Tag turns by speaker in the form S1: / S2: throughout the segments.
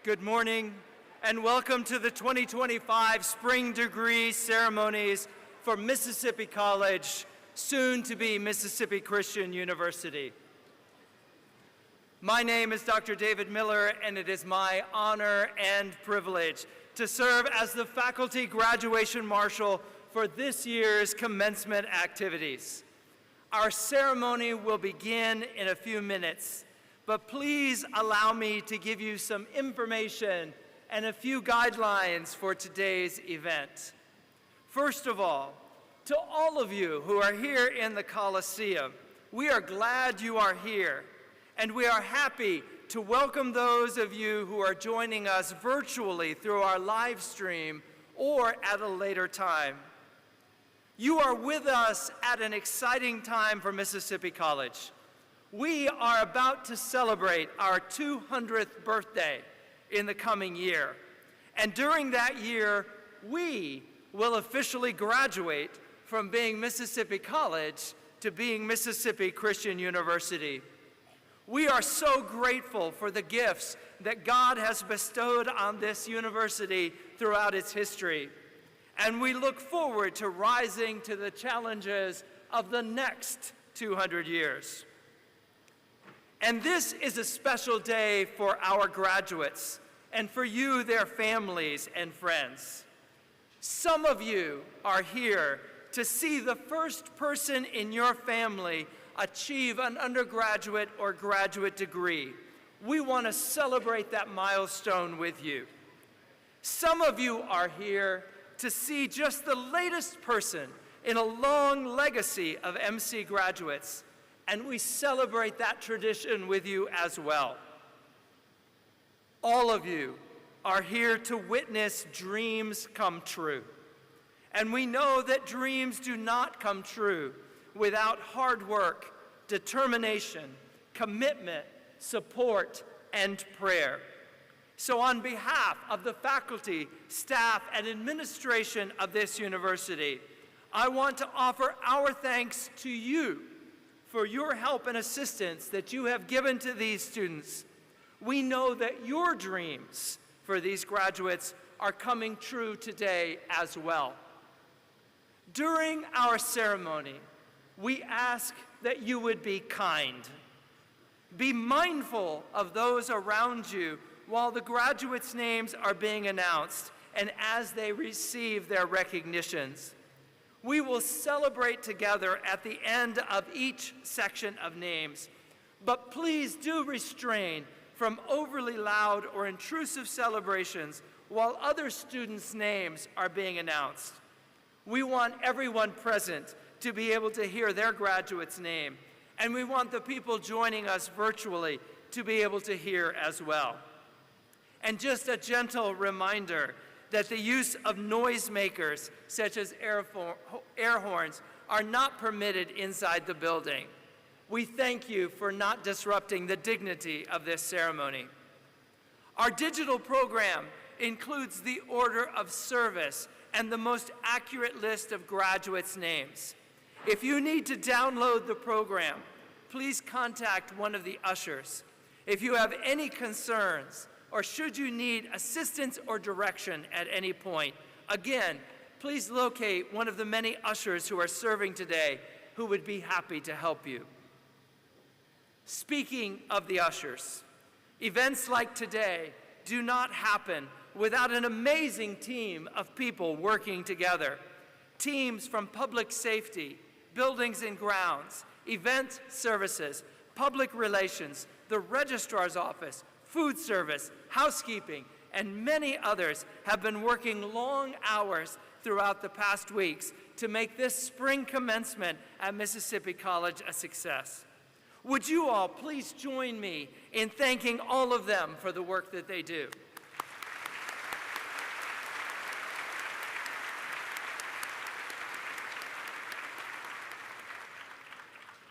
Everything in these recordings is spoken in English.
S1: Good morning, and welcome to the 2025 Spring Degree Ceremonies for Mississippi College, soon to be Mississippi Christian University. My name is Dr. David Miller, and it is my honor and privilege to serve as the Faculty Graduation Marshal for this year's commencement activities. Our ceremony will begin in a few minutes, but please allow me to give you some information and a few guidelines for today's event. First of all, to all of you who are here in the Coliseum, we are glad you are here, and we are happy to welcome those of you who are joining us virtually through our live stream or at a later time. You are with us at an exciting time for Mississippi College. We are about to celebrate our 200th birthday in the coming year. And during that year, we will officially graduate from being Mississippi College to being Mississippi Christian University. We are so grateful for the gifts that God has bestowed on this university throughout its history. And we look forward to rising to the challenges of the next 200 years. And this is a special day for our graduates and for you, their families and friends. Some of you are here to see the first person in your family achieve an undergraduate or graduate degree. We want to celebrate that milestone with you. Some of you are here to see just the latest person in a long legacy of MC graduates, and we celebrate that tradition with you as well. All of you are here to witness dreams come true. And we know that dreams do not come true without hard work, determination, commitment, support, and prayer. So on behalf of the faculty, staff, and administration of this university, I want to offer our thanks to you for your help and assistance that you have given to these students. We know that your dreams for these graduates are coming true today as well. During our ceremony, we ask that you would be kind. Be mindful of those around you while the graduates' names are being announced and as they receive their recognitions. We will celebrate together at the end of each section of names, but please do restrain from overly loud or intrusive celebrations while other students' names are being announced. We want everyone present to be able to hear their graduate's name, and we want the people joining us virtually to be able to hear as well. And just a gentle reminder that the use of noisemakers, such as air horns, are not permitted inside the building. We thank you for not disrupting the dignity of this ceremony. Our digital program includes the order of service and the most accurate list of graduates' names. If you need to download the program, please contact one of the ushers. If you have any concerns, or should you need assistance or direction at any point, again, please locate one of the many ushers who are serving today who would be happy to help you. Speaking of the ushers, events like today do not happen without an amazing team of people working together. Teams from public safety, buildings and grounds, event services, public relations, the registrar's office, food service, housekeeping, and many others have been working long hours throughout the past weeks to make this spring commencement at Mississippi College a success. Would you all please join me in thanking all of them for the work that they do?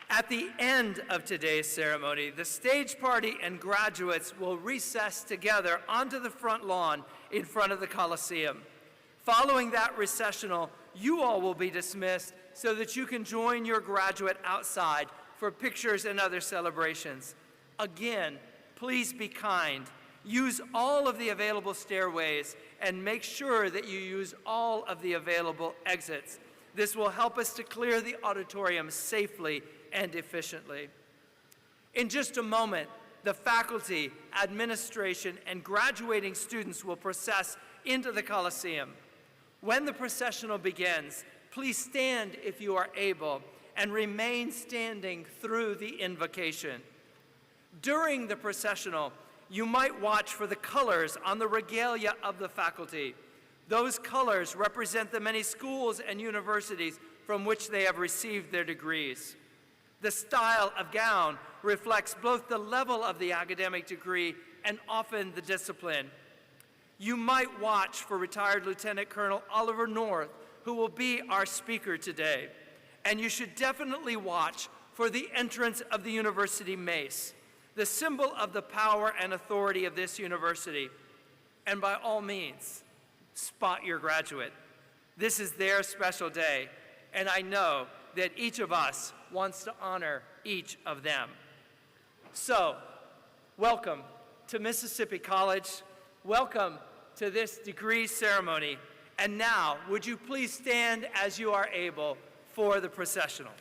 S1: At the end of today's ceremony, the stage party and graduates will recess together onto the front lawn in front of the Coliseum. Following that recessional, you all will be dismissed so that you can join your graduate outside for pictures and other celebrations. Again, please be kind. Use all of the available stairways and make sure that you use all of the available exits. This will help us to clear the auditorium safely and efficiently. In just a moment, the faculty, administration, and graduating students will process into the Coliseum. When the processional begins, please stand if you are able and remain standing through the invocation. During the processional, you might watch for the colors on the regalia of the faculty. Those colors represent the many schools and universities from which they have received their degrees. The style of gown reflects both the level of the academic degree and often the discipline. You might watch for retired Lieutenant Colonel Oliver North, who will be our speaker today. And you should definitely watch for the entrance of the university mace, the symbol of the power and authority of this university. And by all means, spot your graduate. This is their special day, and I know that each of us wants to honor each of them. So, welcome to Mississippi College. Welcome to this degree ceremony. And now, would you please stand as you are able for the processional.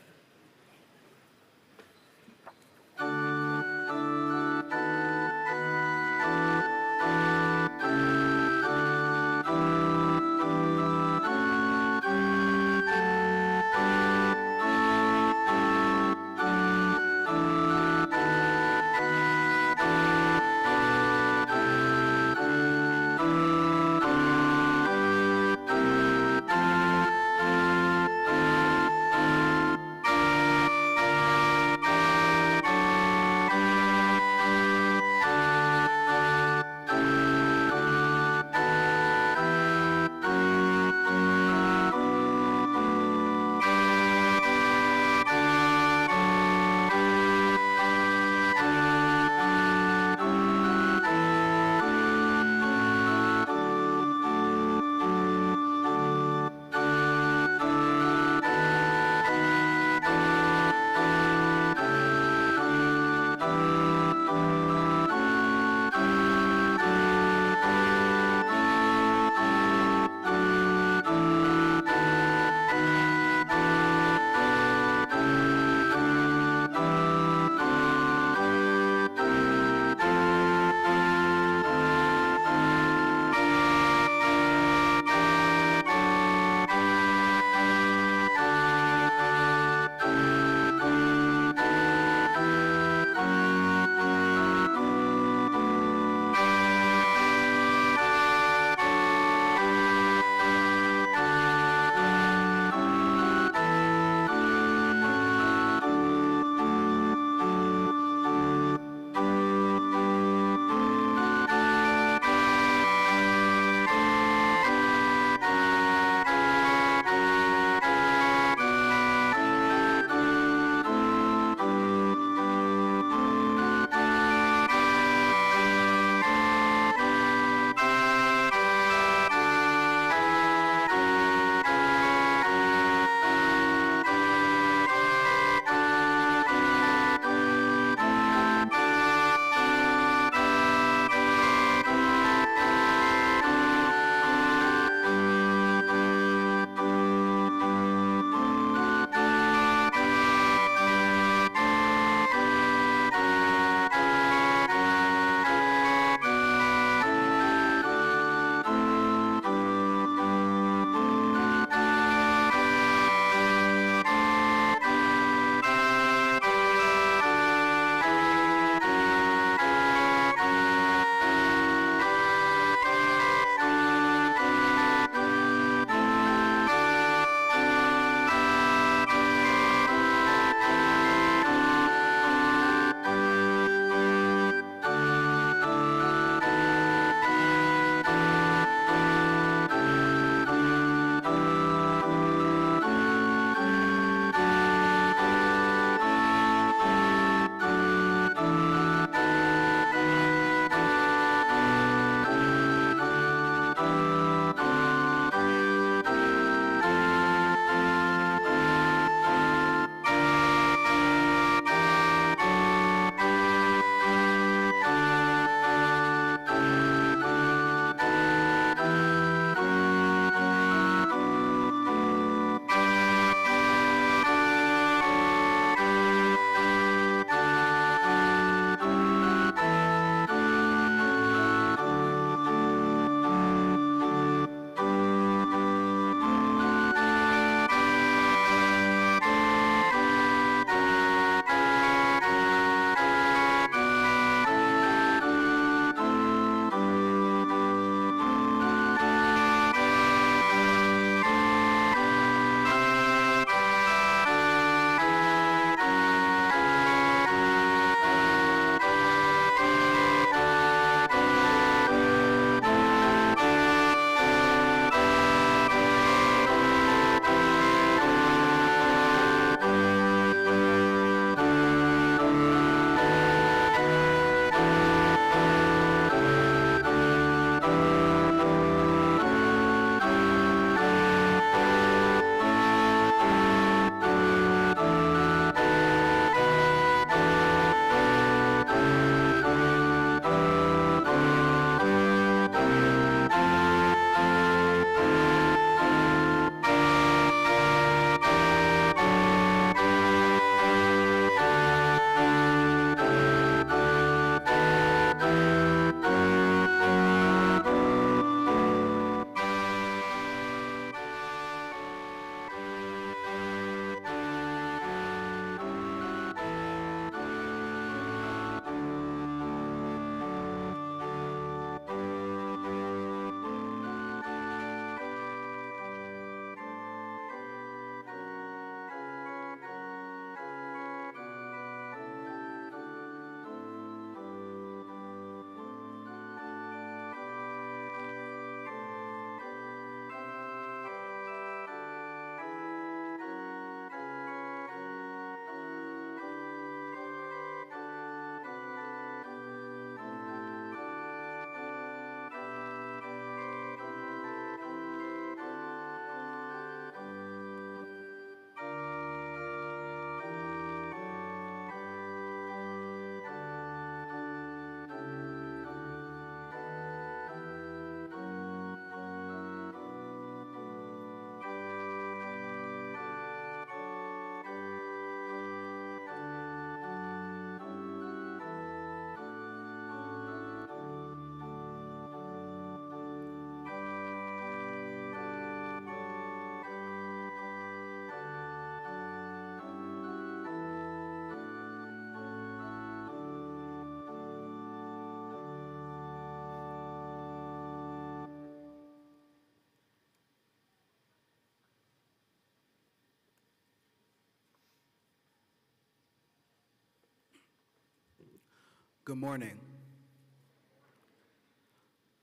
S2: Good morning.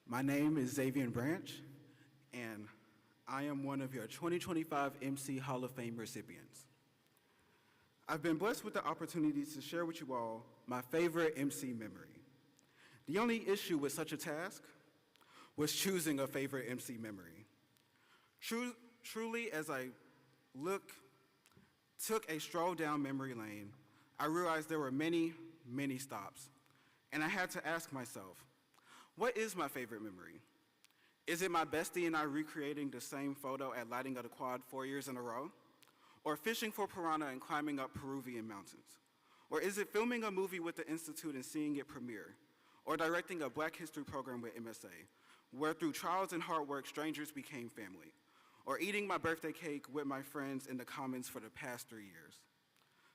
S2: My name is Xavier Branch, and I am one of your 2025 MC Hall of Fame recipients. I've been blessed with the opportunity to share with you all my favorite MC memory. The only issue with such a task was choosing a favorite MC memory. Truly, as I took a stroll down memory lane, I realized there were many, many stops, and I had to ask myself, what is my favorite memory? Is it my bestie and I recreating the same photo at lighting of the quad 4 years in a row? Or fishing for piranha and climbing up Peruvian mountains? Or is it filming a movie with the Institute and seeing it premiere? Or directing a Black History program with MSA, where through trials and hard work, strangers became family? Or eating my birthday cake with my friends in the Commons for the past 3 years?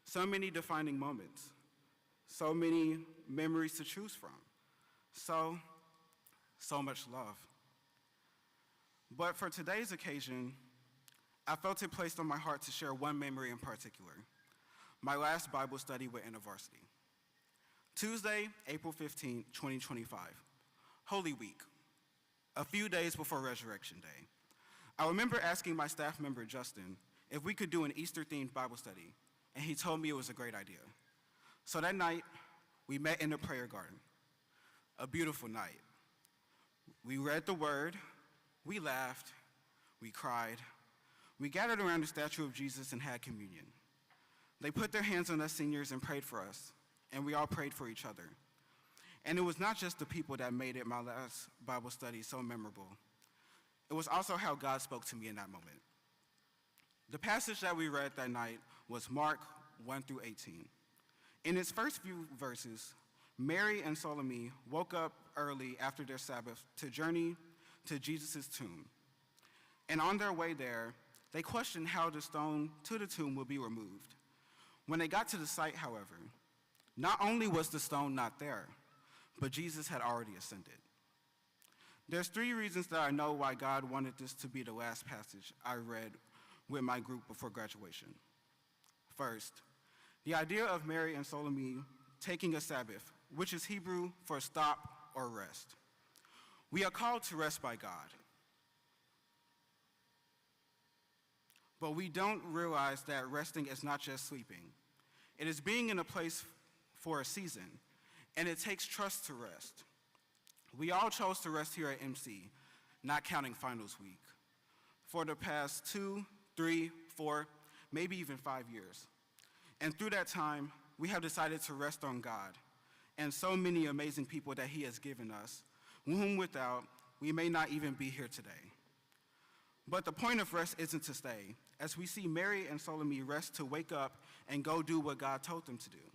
S2: So many defining moments, so many memories to choose from, so much love. But for today's occasion, I felt it placed on my heart to share one memory in particular, my last Bible study with InterVarsity. Tuesday, April 15, 2025, Holy Week, a few days before Resurrection Day. I remember asking my staff member, Justin, if we could do an Easter-themed Bible study, and he told me it was a great idea. So that night, we met in the prayer garden, a beautiful night. We read the word, we laughed, we cried, we gathered around the statue of Jesus and had communion. They put their hands on us seniors and prayed for us, and we all prayed for each other. And it was not just the people that made it my last Bible study so memorable. It was also how God spoke to me in that moment. The passage that we read that night was Mark 1 through 18. In its first few verses, Mary and Salome woke up early after their Sabbath to journey to Jesus' tomb. And on their way there, they questioned how the stone to the tomb would be removed. When they got to the site, however, not only was the stone not there, but Jesus had already ascended. There's 3 reasons that I know why God wanted this to be the last passage I read with my group before graduation. First, the idea of Mary and Salome taking a Sabbath, which is Hebrew for stop or rest. We are called to rest by God. But we don't realize that resting is not just sleeping. It is being in a place for a season, and it takes trust to rest. We all chose to rest here at MC, not counting finals week, for the past 2, 3, 4, maybe even 5 years. And through that time, we have decided to rest on God and so many amazing people that He has given us, whom without, we may not even be here today. But the point of rest isn't to stay, as we see Mary and Salome rest to wake up and go do what God told them to do.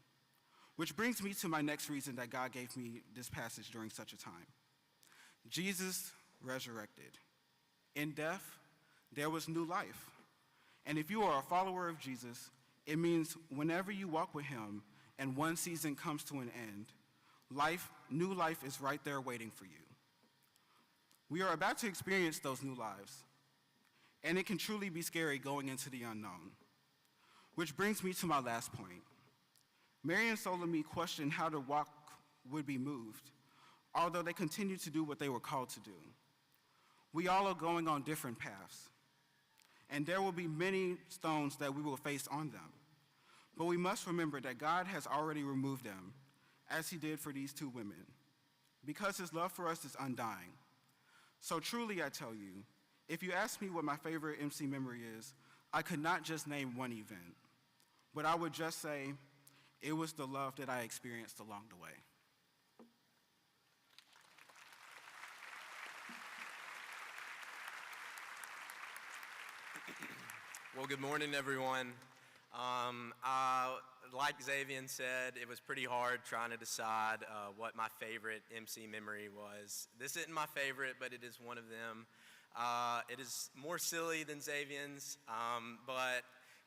S2: Which brings me to my next reason that God gave me this passage during such a time. Jesus resurrected. In death, there was new life. And if you are a follower of Jesus, it means whenever you walk with Him and one season comes to an end, new life is right there waiting for you. We are about to experience those new lives, and it can truly be scary going into the unknown. Which brings me to my last point. Mary and Salome questioned how the walk would be moved, although they continued to do what they were called to do. We all are going on different paths, and there will be many stones that we will face on them. But we must remember that God has already removed them, as He did for these 2 women, because His love for us is undying. So truly I tell you, if you ask me what my favorite MC memory is, I could not just name one event, but I would just say it was the love that I experienced along the way.
S3: Well, good morning, everyone. Like Xavier said, it was pretty hard trying to decide what my favorite MC memory was. This isn't my favorite, but it is one of them. It is more silly than Xavier's, but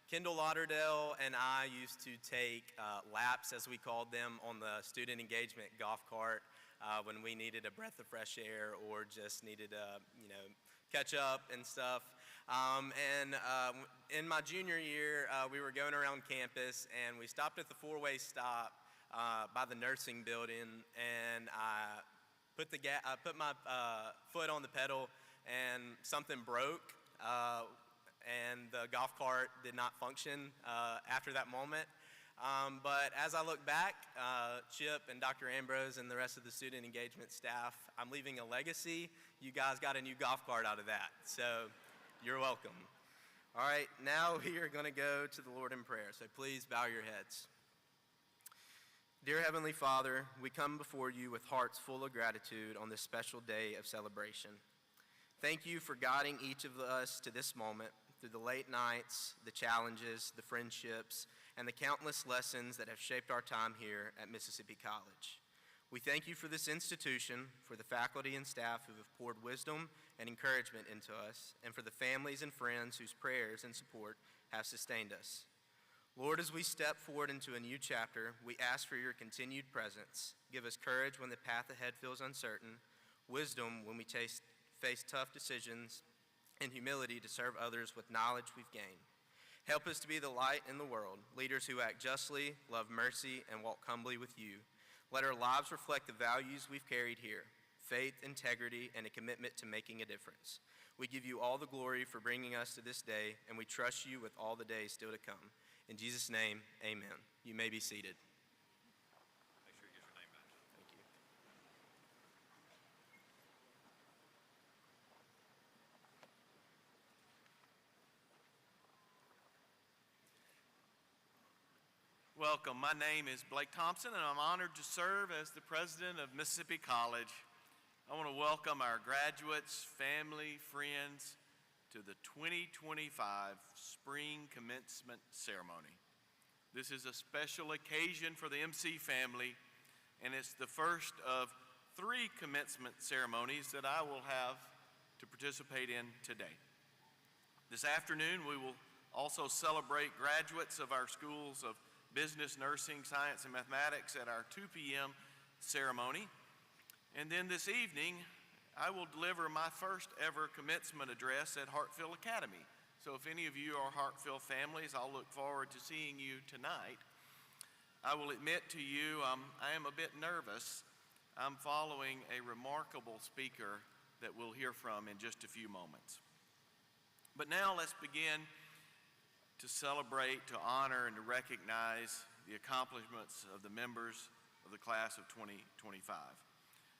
S3: Kendall Lauderdale and I used to take laps, as we called them, on the student engagement golf cart when we needed a breath of fresh air or just needed to, catch up and stuff. In my junior year, we were going around campus and we stopped at the four-way stop by the nursing building, and I put my foot on the pedal, and something broke, and the golf cart did not function after that moment. But as I look back, Chip and Dr. Ambrose and the rest of the student engagement staff, I'm leaving a legacy. You guys got a new golf cart out of that, so you're welcome. All right, now we are going to go to the Lord in prayer, so please bow your heads. Dear Heavenly Father, we come before you with hearts full of gratitude on this special day of celebration. Thank you for guiding each of us to this moment through the late nights, the challenges, the friendships, and the countless lessons that have shaped our time here at Mississippi College. We thank you for this institution, for the faculty and staff who have poured wisdom and encouragement into us, and for the families and friends whose prayers and support have sustained us. Lord, as we step forward into a new chapter, we ask for your continued presence. Give us courage when the path ahead feels uncertain, wisdom when we face tough decisions, and humility to serve others with knowledge we've gained. Help us to be the light in the world, leaders who act justly, love mercy, and walk humbly with you. Let our lives reflect the values we've carried here: faith, integrity, and a commitment to making a difference. We give you all the glory for bringing us to this day, and we trust you with all the days still to come. In Jesus' name, amen. You may be seated. Make sure you get your name back. Thank you.
S4: Welcome. My name is Blake Thompson, and I'm honored to serve as the president of Mississippi College. I want to welcome our graduates, family, friends to the 2025 Spring Commencement Ceremony. This is a special occasion for the MC family, and it's the first of 3 commencement ceremonies that I will have to participate in today. This afternoon, we will also celebrate graduates of our schools of Business, Nursing, Science, and Mathematics at our 2 p.m. ceremony. And then this evening, I will deliver my first ever commencement address at Hartfield Academy. So if any of you are Hartfield families, I'll look forward to seeing you tonight. I will admit to you, I am a bit nervous. I'm following a remarkable speaker that we'll hear from in just a few moments. But now let's begin to celebrate, to honor, and to recognize the accomplishments of the members of the class of 2025.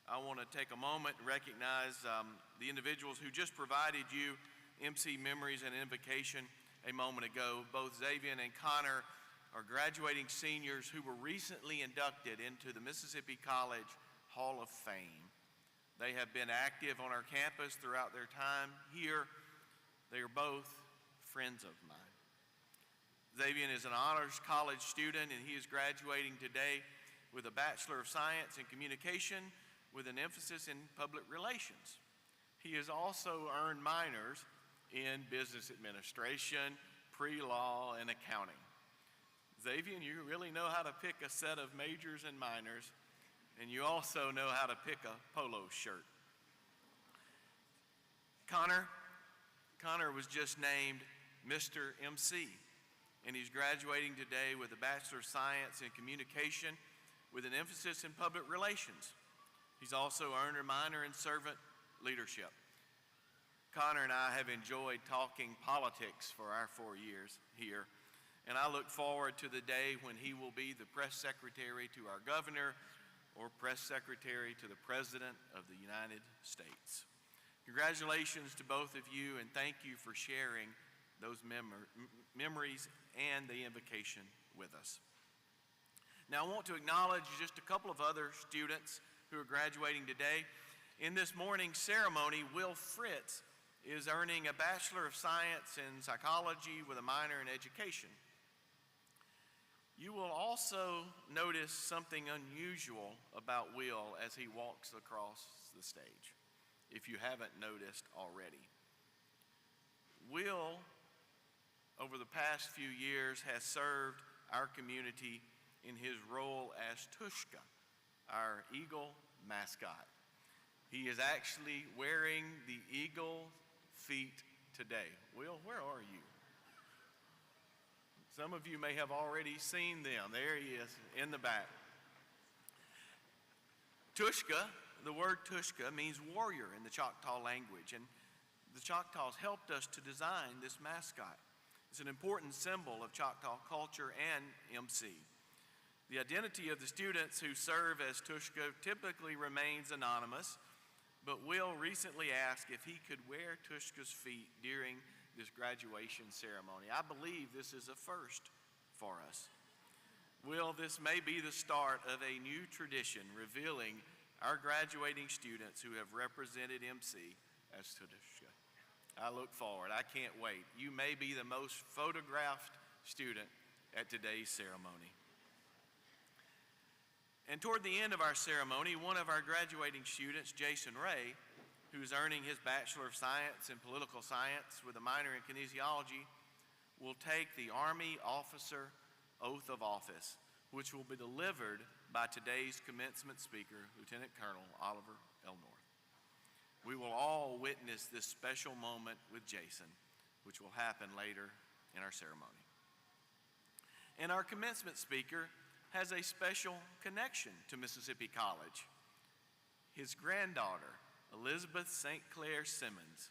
S4: I want to take a moment and recognize the individuals who just provided you MC memories and invocation a moment ago. Both Xavier and Connor are graduating seniors who were recently inducted into the Mississippi College Hall of Fame. They have been active on our campus throughout their time here. They are both friends of mine. Xavier is an honors college student, and he is graduating today with a Bachelor of Science in Communication with an emphasis in public relations. He has also earned minors in Business Administration, pre-law, and accounting. Xavier, you really know how to pick a set of majors and minors, and you also know how to pick a polo shirt. Connor was just named Mr. MC. And he's graduating today with a Bachelor of Science in Communication with an emphasis in public relations. He's also earned a minor in servant leadership. Connor and I have enjoyed talking politics for our 4 years here, and I look forward to the day when he will be the press secretary to our governor or press secretary to the President of the United States. Congratulations to both of you, and thank you for sharing those memories and the invocation with us. Now I want to acknowledge just a couple of other students who are graduating today. In this morning's ceremony, Will Fritz is earning a Bachelor of Science in Psychology with a minor in Education. You will also notice something unusual about Will as he walks across the stage, if you haven't noticed already. Will, over the past few years, has served our community in his role as Tushka, our eagle mascot. He is actually wearing the eagle feet today. Will, where are you? Some of you may have already seen them. There he is in the back. Tushka, the word Tushka means warrior in the Choctaw language, and the Choctaws helped us to design this mascot. It's an important symbol of Choctaw culture and MC. The identity of the students who serve as Tushka typically remains anonymous, but Will recently asked if he could wear Tushka's feet during this graduation ceremony. I believe this is a first for us. Will, this may be the start of a new tradition revealing our graduating students who have represented MC as Tushka. I look forward. I can't wait. You may be the most photographed student at today's ceremony. And toward the end of our ceremony, one of our graduating students, Jason Ray, who's earning his Bachelor of Science in Political Science with a minor in Kinesiology, will take the Army Officer Oath of Office, which will be delivered by today's commencement speaker, Lieutenant Colonel Oliver L. North. We will all witness this special moment with Jason, which will happen later in our ceremony. And our commencement speaker has a special connection to Mississippi College. His granddaughter, Elizabeth St. Clair Simmons,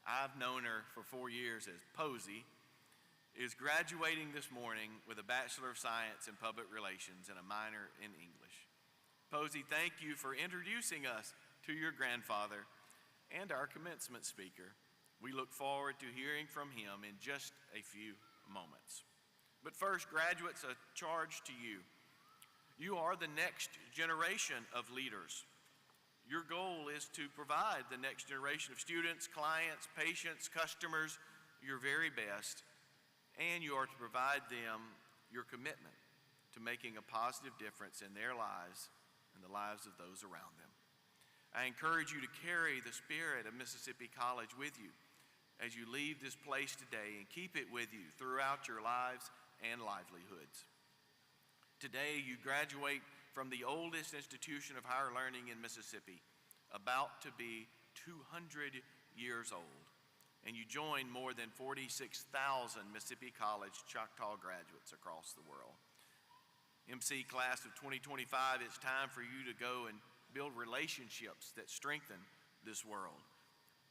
S4: I've known her for 4 years as Posey, is graduating this morning with a Bachelor of Science in Public Relations and a minor in English. Posey, thank you for introducing us to your grandfather and our commencement speaker. We look forward to hearing from him in just a few moments. But first, graduates, a charge to you. You are the next generation of leaders. Your goal is to provide the next generation of students, clients, patients, customers your very best, and you are to provide them your commitment to making a positive difference in their lives and the lives of those around them. I encourage you to carry the spirit of Mississippi College with you as you leave this place today, and keep it with you throughout your lives and livelihoods. Today, you graduate from the oldest institution of higher learning in Mississippi, about to be 200 years old, and you join more than 46,000 Mississippi College Choctaw graduates across the world. MC class of 2025, it's time for you to go and build relationships that strengthen this world.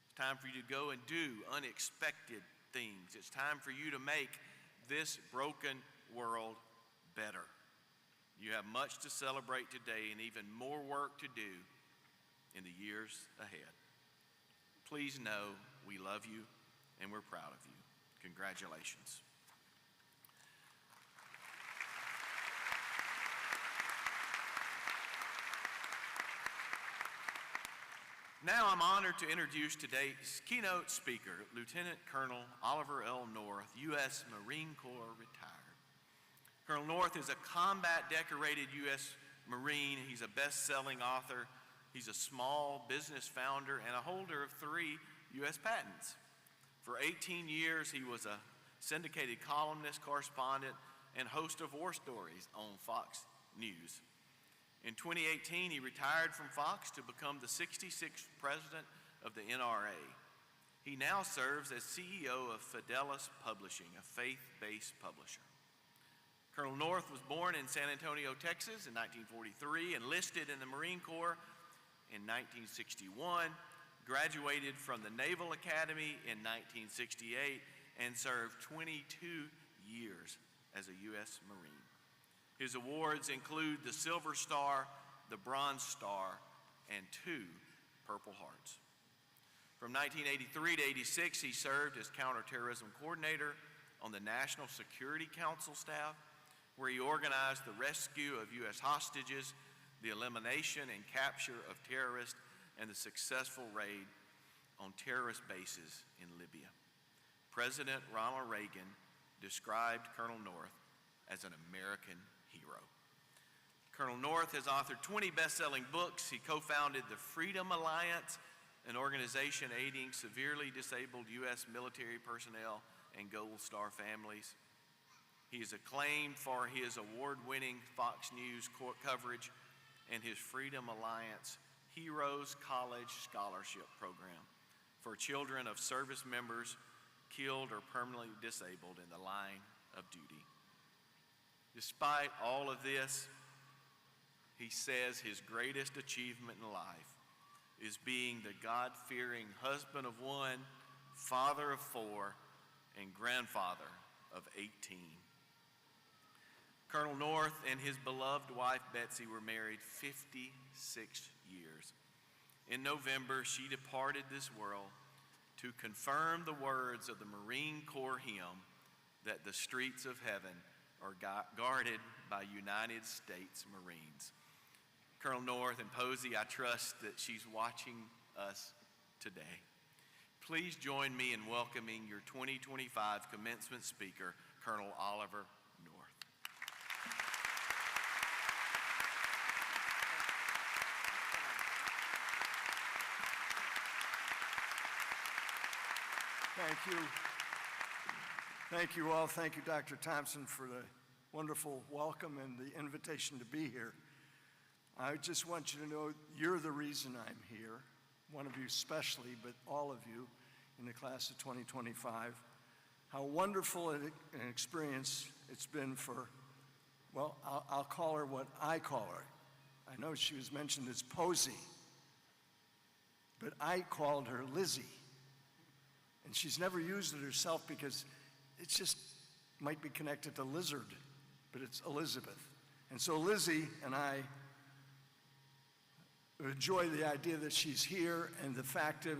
S4: It's time for you to go and do unexpected things. It's time for you to make this broken world better. You have much to celebrate today and even more work to do in the years ahead. Please know we love you and we're proud of you. Congratulations. Now I'm honored to introduce today's keynote speaker, Lieutenant Colonel Oliver L. North, U.S. Marine Corps retired. Colonel North is a combat-decorated U.S. Marine. He's a best-selling author. He's a small business founder and a holder of 3 U.S. patents. For 18 years, he was a syndicated columnist, correspondent, and host of war stories on Fox News. In 2018, he retired from Fox to become the 66th president of the NRA. He now serves as CEO of Fidelis Publishing, a faith-based publisher. Colonel North was born in San Antonio, Texas in 1943, enlisted in the Marine Corps in 1961, graduated from the Naval Academy in 1968, and served 22 years as a U.S. Marine. His awards include the Silver Star, the Bronze Star, and 2 Purple Hearts. From 1983 to 86, he served as counterterrorism coordinator on the National Security Council staff, where he organized the rescue of U.S. hostages, the elimination and capture of terrorists, and the successful raid on terrorist bases in Libya. President Ronald Reagan described Colonel North as an American hero. Colonel North has authored 20 best-selling books. He co-founded the Freedom Alliance, an organization aiding severely disabled U.S. military personnel and Gold Star families. He is acclaimed for his award-winning Fox News coverage and his Freedom Alliance Heroes College Scholarship Program for children of service members killed or permanently disabled in the line of duty. Despite all of this, he says his greatest achievement in life is being the God-fearing husband of one, father of 4, and grandfather of 18. Colonel North and his beloved wife Betsy were married 56 years. In November, she departed this world to confirm the words of the Marine Corps hymn that the streets of heaven are guarded by United States Marines. Colonel North and Posey, I trust that she's watching us today. Please join me in welcoming your 2025 commencement speaker, Colonel Oliver North.
S5: Thank you. Thank you all. Thank you, Dr. Thompson, for the wonderful welcome and the invitation to be here. I just want you to know you're the reason I'm here, one of you especially, but all of you in the class of 2025. How wonderful an experience it's been for, well, I'll call her what I call her. I know she was mentioned as Posey, but I called her Lizzie. And she's never used it herself because it just might be connected to lizard, but it's Elizabeth. And so Lizzie and I enjoy the idea that she's here and the fact of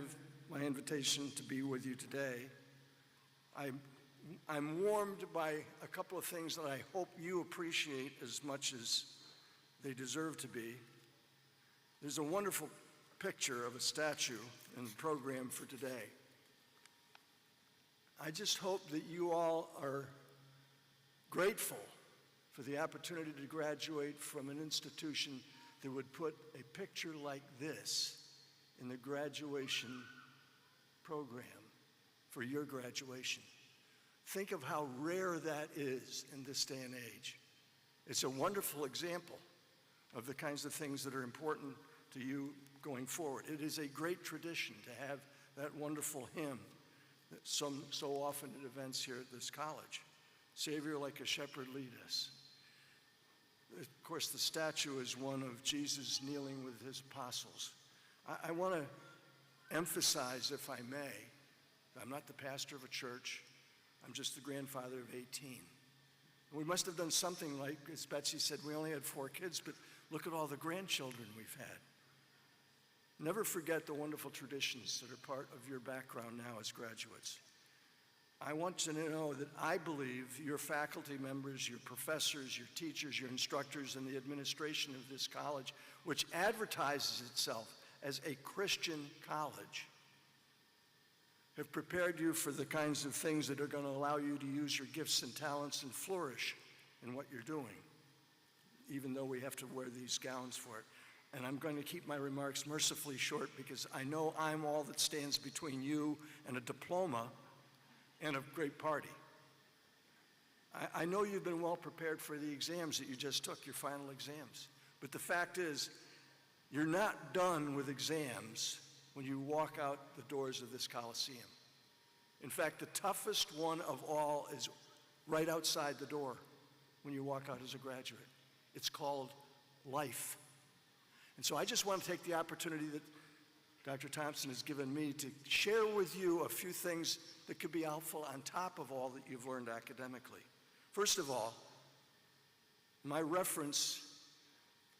S5: my invitation to be with you today. I'm warmed by a couple of things that I hope you appreciate as much as they deserve to be. There's a wonderful picture of a statue in the program for today. I just hope that you all are grateful for the opportunity to graduate from an institution that would put a picture like this in the graduation program for your graduation. Think of how rare that is in this day and age. It's a wonderful example of the kinds of things that are important to you going forward. It is a great tradition to have that wonderful hymn that so often at events here at this college. Savior, like a shepherd, lead us. Of course, the statue is one of Jesus kneeling with his apostles. I want to emphasize, if I may, I'm not the pastor of a church. I'm just the grandfather of 18. We must have done something like, as Betsy said, we only had 4 kids, but look at all the grandchildren we've had. Never forget the wonderful traditions that are part of your background now as graduates. I want you to know that I believe your faculty members, your professors, your teachers, your instructors, and the administration of this college, which advertises itself as a Christian college, have prepared you for the kinds of things that are going to allow you to use your gifts and talents and flourish in what you're doing, even though we have to wear these gowns for it. And I'm going to keep my remarks mercifully short because I know I'm all that stands between you and a diploma and a great party. I know you've been well prepared for the exams that you just took, your final exams. But the fact is, you're not done with exams when you walk out the doors of this Coliseum. In fact, the toughest one of all is right outside the door when you walk out as a graduate. It's called life. And so I just want to take the opportunity that Dr. Thompson has given me to share with you a few things that could be helpful on top of all that you've learned academically. First of all, my reference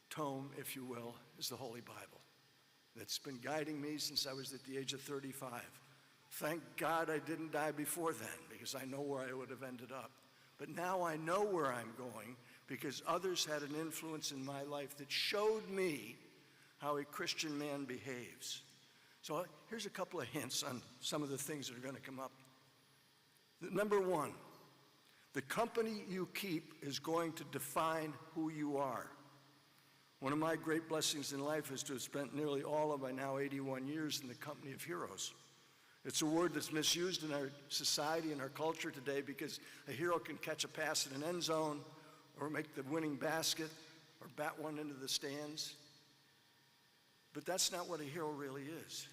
S5: tome, if you will, is the Holy Bible. That's been guiding me since I was at the age of 35. Thank God I didn't die before then, because I know where I would have ended up. But now I know where I'm going because others had an influence in my life that showed me how a Christian man behaves. So here's a couple of hints on some of the things that are going to come up. Number one, the company you keep is going to define who you are. One of my great blessings in life is to have spent nearly all of my now 81 years in the company of heroes. It's a word that's misused in our society and our culture today because a hero can catch a pass in an end zone or make the winning basket or bat one into the stands. But that's not what a hero really is.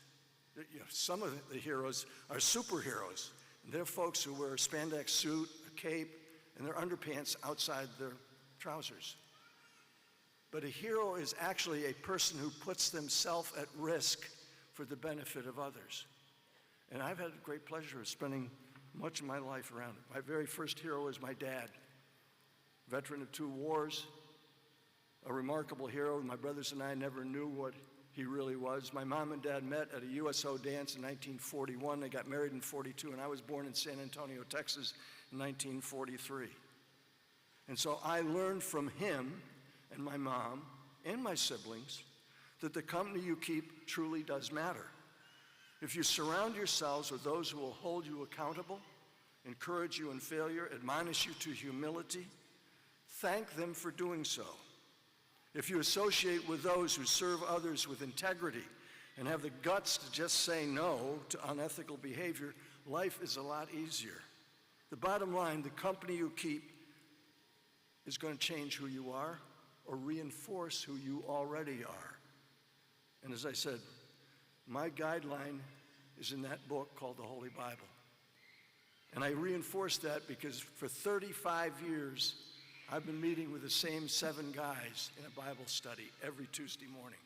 S5: You know, some of the heroes are superheroes. And they're folks who wear a spandex suit, a cape, and their underpants outside their trousers. But a hero is actually a person who puts themselves at risk for the benefit of others. And I've had great pleasure of spending much of my life around it. My very first hero was my dad, veteran of 2 wars, a remarkable hero. My brothers and I never knew what he really was. My mom and dad met at a USO dance in 1941. They got married in 42, and I was born in San Antonio, Texas in 1943. And so I learned from him and my mom and my siblings that the company you keep truly does matter. If you surround yourselves with those who will hold you accountable, encourage you in failure, admonish you to humility, thank them for doing so. If you associate with those who serve others with integrity and have the guts to just say no to unethical behavior, life is a lot easier. The bottom line, the company you keep is going to change who you are or reinforce who you already are. And as I said, my guideline is in that book called the Holy Bible. And I reinforce that because for 35 years, I've been meeting with the same 7 guys in a Bible study every Tuesday morning.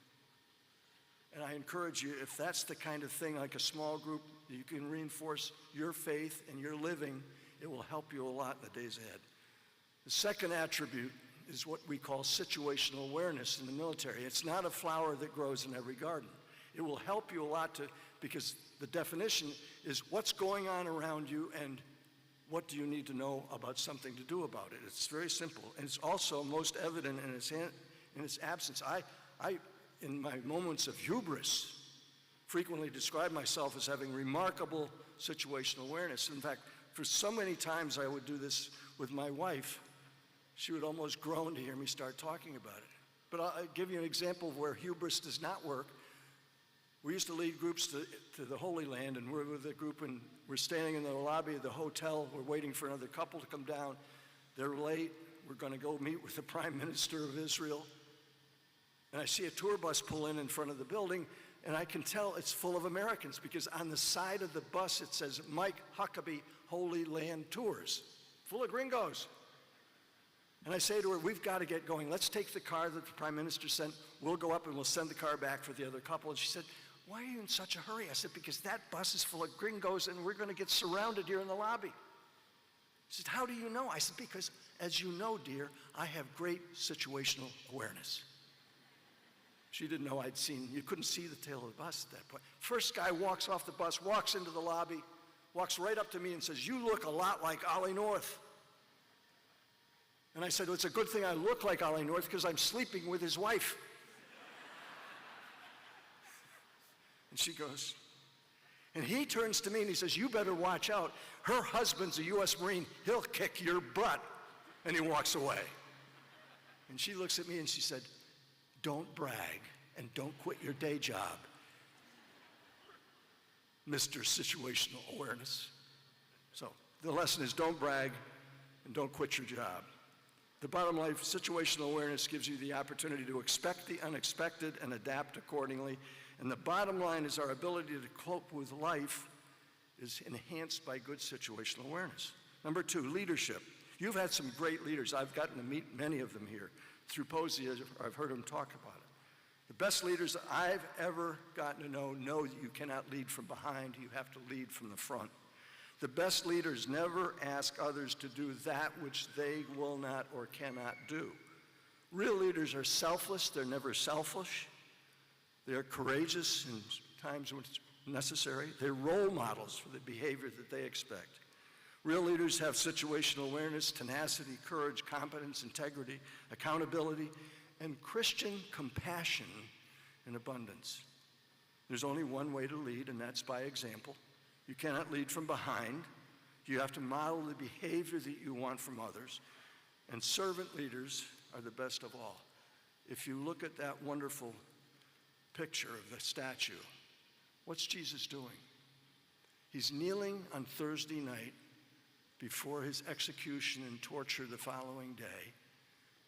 S5: And I encourage you, if that's the kind of thing, like a small group, you can reinforce your faith and your living, it will help you a lot in the days ahead. The second attribute is what we call situational awareness in the military. It's not a flower that grows in every garden. It will help you a lot because the definition is what's going on around you and what do you need to know about something to do about it. It's very simple, and it's also most evident in its absence. I, in my moments of hubris, frequently describe myself as having remarkable situational awareness. In fact, for so many times I would do this with my wife, she would almost groan to hear me start talking about it. But I'll give you an example of where hubris does not work. We used to lead groups to the Holy Land, and we're with a group, and we're standing in the lobby of the hotel. We're waiting for another couple to come down. They're late. We're going to go meet with the Prime Minister of Israel. And I see a tour bus pull in front of the building, and I can tell it's full of Americans because on the side of the bus it says Mike Huckabee Holy Land Tours, full of gringos. And I say to her, we've got to get going. Let's take the car that the Prime Minister sent. We'll go up and we'll send the car back for the other couple. And she said, why are you in such a hurry? I said, because that bus is full of gringos and we're going to get surrounded here in the lobby. She said, how do you know? I said, because as you know, dear, I have great situational awareness. She didn't know you couldn't see the tail of the bus at that point. First guy walks off the bus, walks into the lobby, walks right up to me and says, you look a lot like Ollie North. And I said, well, it's a good thing I look like Ollie North because I'm sleeping with his wife. And she goes, and he turns to me and he says, you better watch out. Her husband's a U.S. Marine. He'll kick your butt. And he walks away. And she looks at me and she said, don't brag and don't quit your day job, Mr. Situational Awareness. So the lesson is don't brag and don't quit your job. The bottom line, situational awareness gives you the opportunity to expect the unexpected and adapt accordingly. And the bottom line is our ability to cope with life is enhanced by good situational awareness. Number 2, leadership. You've had some great leaders. I've gotten to meet many of them here. Through Posey, I've heard them talk about it. The best leaders that I've ever gotten to know that you cannot lead from behind, you have to lead from the front. The best leaders never ask others to do that which they will not or cannot do. Real leaders are selfless, they're never selfish. They're courageous in times when it's necessary. They're role models for the behavior that they expect. Real leaders have situational awareness, tenacity, courage, competence, integrity, accountability, and Christian compassion in abundance. There's only one way to lead, and that's by example. You cannot lead from behind. You have to model the behavior that you want from others. And servant leaders are the best of all. If you look at that wonderful picture of the statue, what's Jesus doing? He's kneeling on Thursday night before his execution and torture the following day.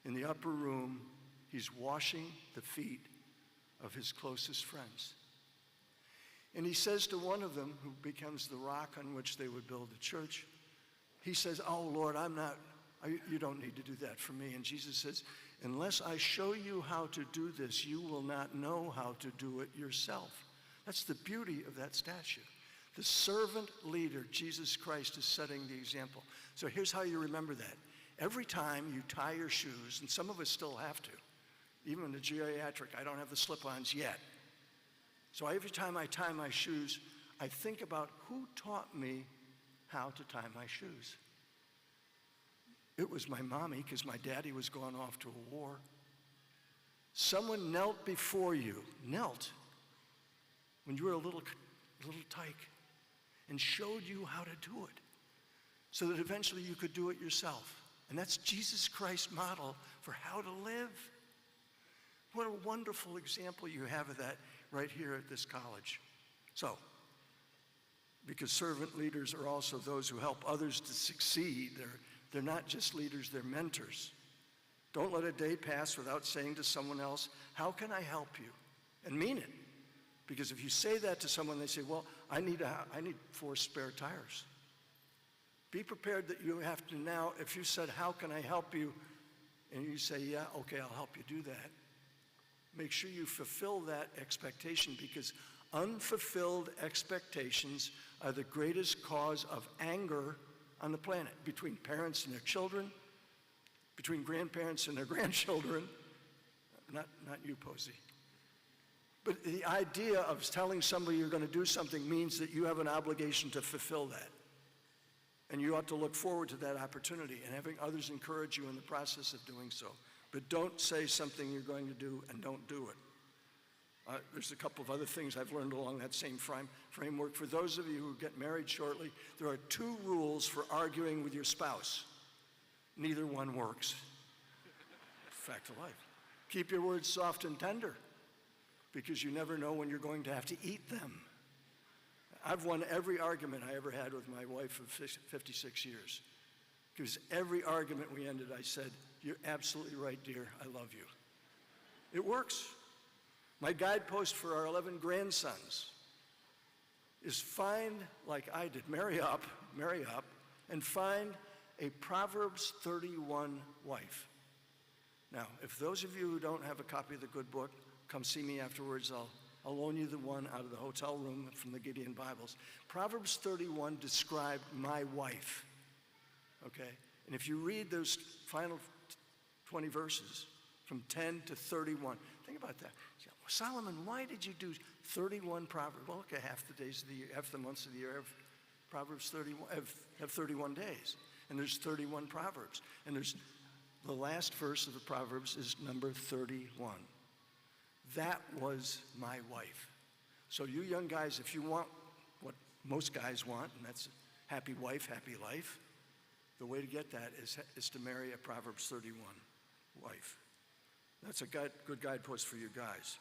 S5: In the upper room, he's washing the feet of his closest friends. And he says to one of them, who becomes the rock on which they would build the church, he says, oh Lord, I'm You don't need to do that for me. And Jesus says, unless I show you how to do this, you will not know how to do it yourself. That's the beauty of that statue. The servant leader, Jesus Christ, is setting the example. So here's how you remember that. Every time you tie your shoes, and some of us still have to, even in the geriatric, I don't have the slip-ons yet. So every time I tie my shoes, I think about who taught me how to tie my shoes. It was my mommy, because my daddy was going off to a war. Someone knelt before you, when you were a little tyke, and showed you how to do it, so that eventually you could do it yourself. And that's Jesus Christ's model for how to live. What a wonderful example you have of that right here at this college. So, because servant leaders are also those who help others to succeed. They're not just leaders, they're mentors. Don't let a day pass without saying to someone else, how can I help you? And mean it. Because if you say that to someone, they say, well, I need 4 spare tires. Be prepared that you have to now, if you said, how can I help you? And you say, yeah, okay, I'll help you do that. Make sure you fulfill that expectation, because unfulfilled expectations are the greatest cause of anger on the planet, between parents and their children, between grandparents and their grandchildren. Not you, Posey. But the idea of telling somebody you're going to do something means that you have an obligation to fulfill that. And you ought to look forward to that opportunity and having others encourage you in the process of doing so. But don't say something you're going to do and don't do it. There's a couple of other things I've learned along that same framework. For those of you who get married shortly, there are 2 rules for arguing with your spouse. Neither one works. Fact of life. Keep your words soft and tender, because you never know when you're going to have to eat them. I've won every argument I ever had with my wife of 56 years. Because every argument we ended, I said, you're absolutely right, dear, I love you. It works. My guidepost for our 11 grandsons is find, like I did, marry up, and find a Proverbs 31 wife. Now, if those of you who don't have a copy of the good book, come see me afterwards. I'll loan you the one out of the hotel room from the Gideon Bibles. Proverbs 31 described my wife, okay? And if you read those final 20 verses, from 10 to 31, think about that. Solomon, why did you do 31 Proverbs? Well, okay, half the days of the year, half the months of the year have Proverbs 31, have 31 days. And there's 31 Proverbs. And there's the last verse of the Proverbs is number 31. That was my wife. So you young guys, if you want what most guys want, and that's a happy wife, happy life, the way to get that is to marry a Proverbs 31 wife. That's a good guidepost for you guys.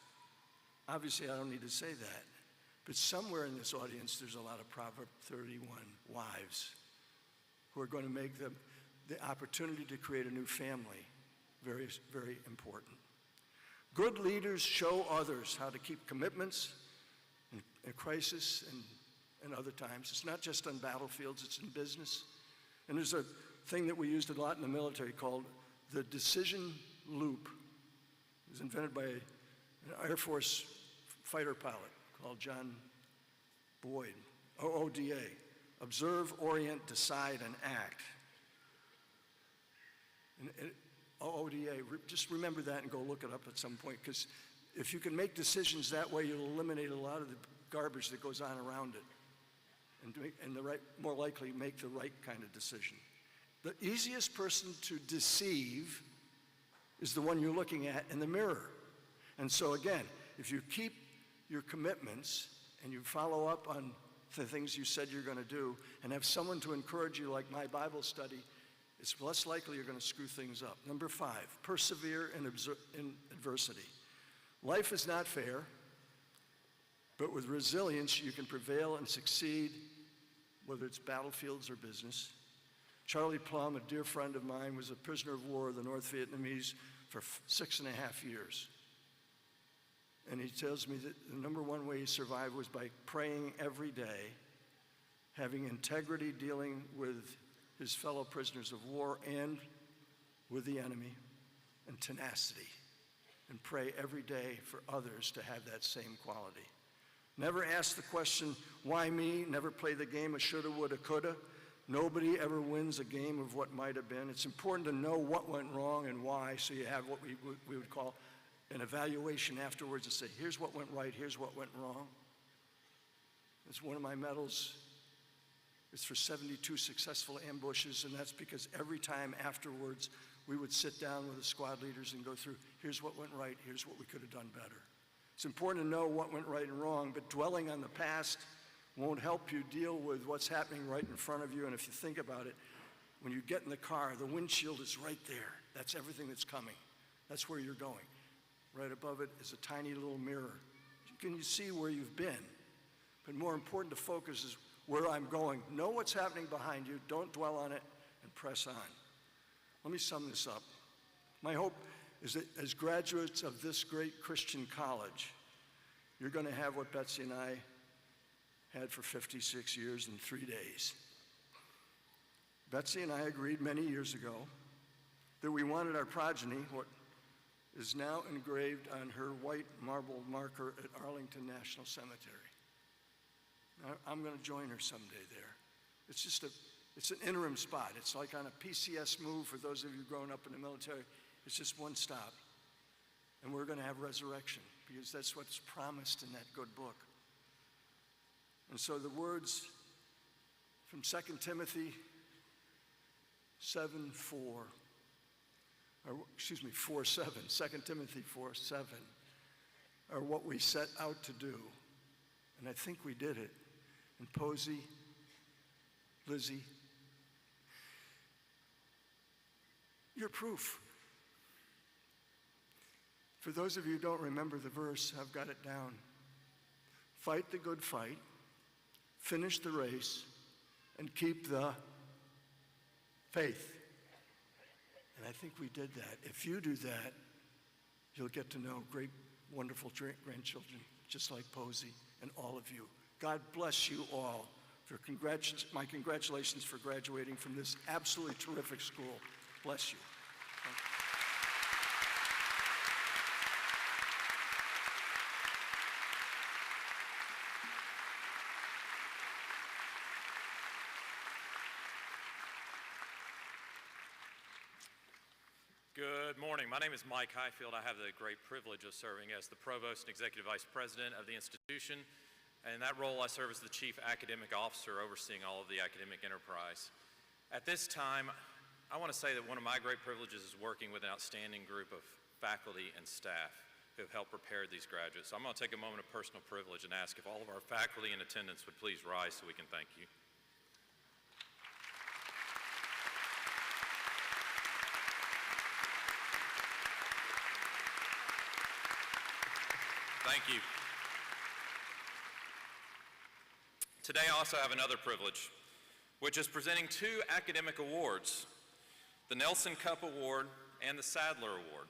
S5: Obviously, I don't need to say that, but somewhere in this audience, there's a lot of Proverbs 31 wives who are going to make the opportunity to create a new family very, very important. Good leaders show others how to keep commitments in crisis and other times. It's not just on battlefields, it's in business. And there's a thing that we used a lot in the military called the decision loop. It was invented by an Air Force fighter pilot called John Boyd, OODA, observe, orient, decide, and act. And OODA, just remember that and go look it up at some point, because if you can make decisions that way, you'll eliminate a lot of the garbage that goes on around it, and more likely make the right kind of decision. The easiest person to deceive is the one you're looking at in the mirror. And so again, if you keep your commitments and you follow up on the things you said you're going to do and have someone to encourage you, like my Bible study, it's less likely you're going to screw things up. Number 5, persevere in adversity. Life is not fair, but with resilience, you can prevail and succeed, whether it's battlefields or business. Charlie Plum, a dear friend of mine, was a prisoner of war of the North Vietnamese for 6.5 years. And he tells me that the number one way he survived was by praying every day, having integrity dealing with his fellow prisoners of war, and with the enemy and tenacity, and pray every day for others to have that same quality. Never ask the question, why me? Never play the game of shoulda, woulda, coulda. Nobody ever wins a game of what might have been. It's important to know what went wrong and why, so you have what we would call an evaluation afterwards and say, here's what went right, here's what went wrong. It's one of my medals. It's for 72 successful ambushes, and that's because every time afterwards we would sit down with the squad leaders and go through, here's what went right, here's what we could have done better. It's important to know what went right and wrong, but dwelling on the past won't help you deal with what's happening right in front of you. And if you think about it, when you get in the car, the windshield is right there. That's everything that's coming. That's where you're going. Right above it is a tiny little mirror. Can you see where you've been? But more important to focus is where I'm going. Know what's happening behind you. Don't dwell on it, and press on. Let me sum this up. My hope is that as graduates of this great Christian college, you're going to have what Betsy and I had for 56 years and 3 days. Betsy and I agreed many years ago that we wanted our progeny, what is now engraved on her white marble marker at Arlington National Cemetery. I'm going to join her someday there. It's an interim spot. It's like on a PCS move for those of you grown up in the military. It's just one stop. And we're going to have resurrection because that's what's promised in that good book. And so the words from 2 Timothy 4:7, 2 Timothy 4:7 are what we set out to do. And I think we did it. And Posey, Lizzie, you're proof. For those of you who don't remember the verse, I've got it down. Fight the good fight, finish the race, and keep the faith. And I think we did that. If you do that, you'll get to know great, wonderful grandchildren, just like Posey and all of you. God bless you all. My congratulations for graduating from this absolutely terrific school. Bless you. Thank you.
S6: Good morning. My name is Mike Highfield. I have the great privilege of serving as the Provost and Executive Vice President of the institution. And in that role, I serve as the Chief Academic Officer overseeing all of the academic enterprise. At this time, I want to say that one of my great privileges is working with an outstanding group of faculty and staff who have helped prepare these graduates. So I'm going to take a moment of personal privilege and ask if all of our faculty in attendance would please rise so we can thank you. Thank you. Today I also have another privilege, which is presenting two academic awards, the Nelson Cup Award and the Sadler Award.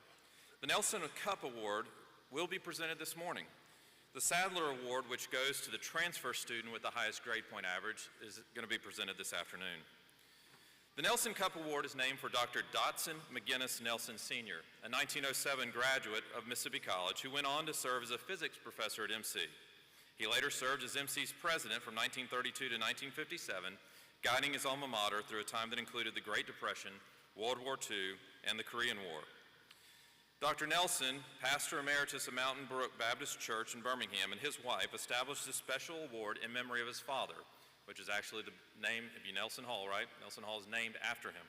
S6: The Nelson Cup Award will be presented this morning. The Sadler Award, which goes to the transfer student with the highest grade point average, is going to be presented this afternoon. The Nelson Cup Award is named for Dr. Dotson McGinnis Nelson Sr., a 1907 graduate of Mississippi College who went on to serve as a physics professor at MC. He later served as MC's president from 1932 to 1957, guiding his alma mater through a time that included the Great Depression, World War II, and the Korean War. Dr. Nelson, pastor emeritus of Mountain Brook Baptist Church in Birmingham, and his wife established a special award in memory of his father, which is actually the name, it'd be Nelson Hall, right? Nelson Hall is named after him.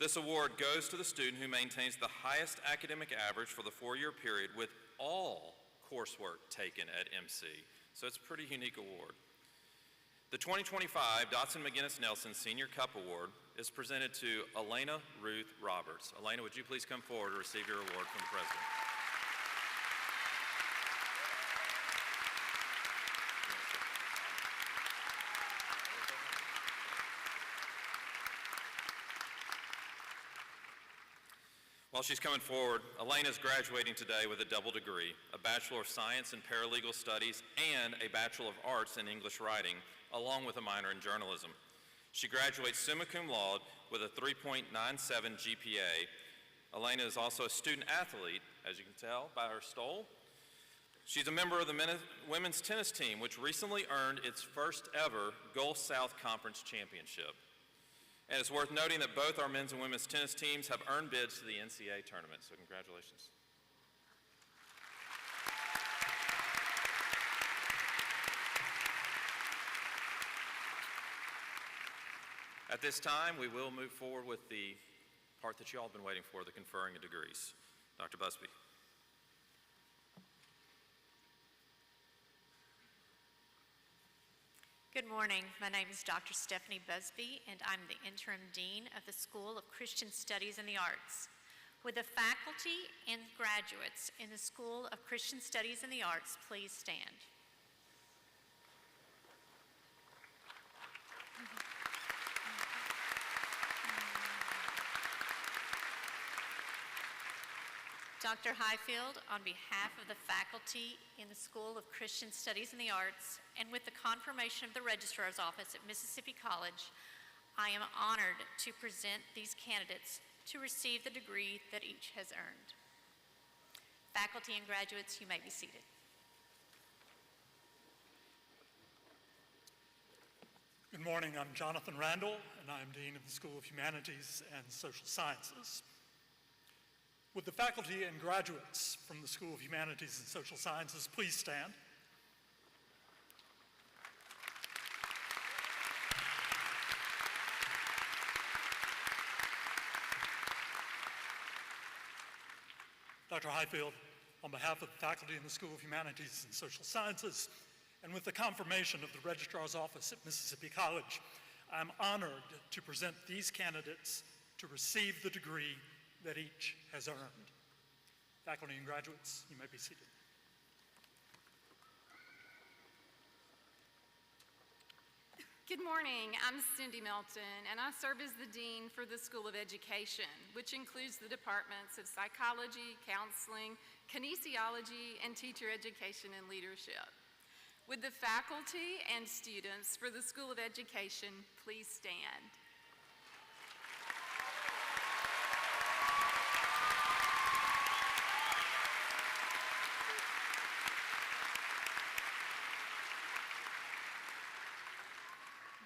S6: This award goes to the student who maintains the highest academic average for the 4-year period with all coursework taken at MC. So it's a pretty unique award. The 2025 Dotson McGinnis Nelson Senior Cup Award is presented to Elena Ruth Roberts. Elena, would you please come forward to receive your award from the President? While she's coming forward, Elena is graduating today with a double degree, a Bachelor of Science in Paralegal Studies and a Bachelor of Arts in English Writing, along with a minor in journalism. She graduates summa cum laude with a 3.97 GPA. Elena is also a student athlete, as you can tell by her stole. She's a member of the women's tennis team, which recently earned its first ever Gulf South Conference championship. And it's worth noting that both our men's and women's tennis teams have earned bids to the NCAA tournament, so congratulations. At this time, we will move forward with the part that you all have been waiting for, the conferring of degrees. Dr. Busby.
S7: Good morning. My name is Dr. Stephanie Busby, and I'm the Interim Dean of the School of Christian Studies and the Arts. Would the faculty and graduates in the School of Christian Studies and the Arts please stand? Dr. Highfield, on behalf of the faculty in the School of Christian Studies and the Arts, and with the confirmation of the Registrar's Office at Mississippi College, I am honored to present these candidates to receive the degree that each has earned. Faculty and graduates, you may be seated.
S8: Good morning, I'm Jonathan Randall, and I am Dean of the School of Humanities and Social Sciences. Would the faculty and graduates from the School of Humanities and Social Sciences please stand? Dr. Highfield, on behalf of the faculty in the School of Humanities and Social Sciences, and with the confirmation of the Registrar's Office at Mississippi College, I'm honored to present these candidates to receive the degree that each has earned. Faculty and graduates, you may be seated.
S9: Good morning, I'm Cindy Melton, and I serve as the Dean for the School of Education, which includes the departments of Psychology, Counseling, Kinesiology, and Teacher Education and Leadership. Would the faculty and students for the School of Education please stand?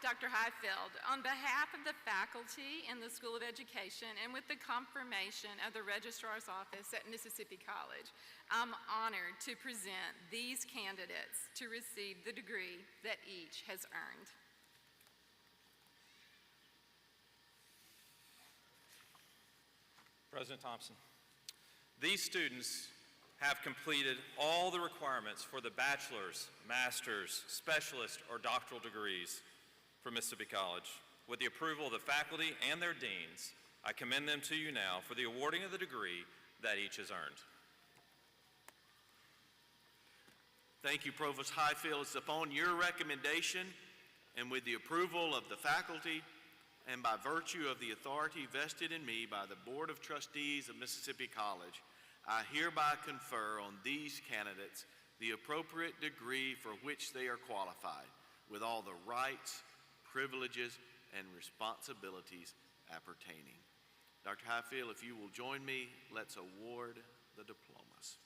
S9: Dr. Highfield, on behalf of the faculty in the School of Education and with the confirmation of the Registrar's Office at Mississippi College, I'm honored to present these candidates to receive the degree that each has earned.
S6: President Thompson, these students have completed all the requirements for the bachelor's, master's, specialist, or doctoral degrees from Mississippi College. With the approval of the faculty and their deans, I commend them to you now for the awarding of the degree that each has earned.
S4: Thank you, Provost Highfield. It's upon your recommendation and with the approval of the faculty and by virtue of the authority vested in me by the Board of Trustees of Mississippi College, I hereby confer on these candidates the appropriate degree for which they are qualified, with all the rights, privileges, and responsibilities appertaining. Dr. Highfield, if you will join me, let's award the diplomas.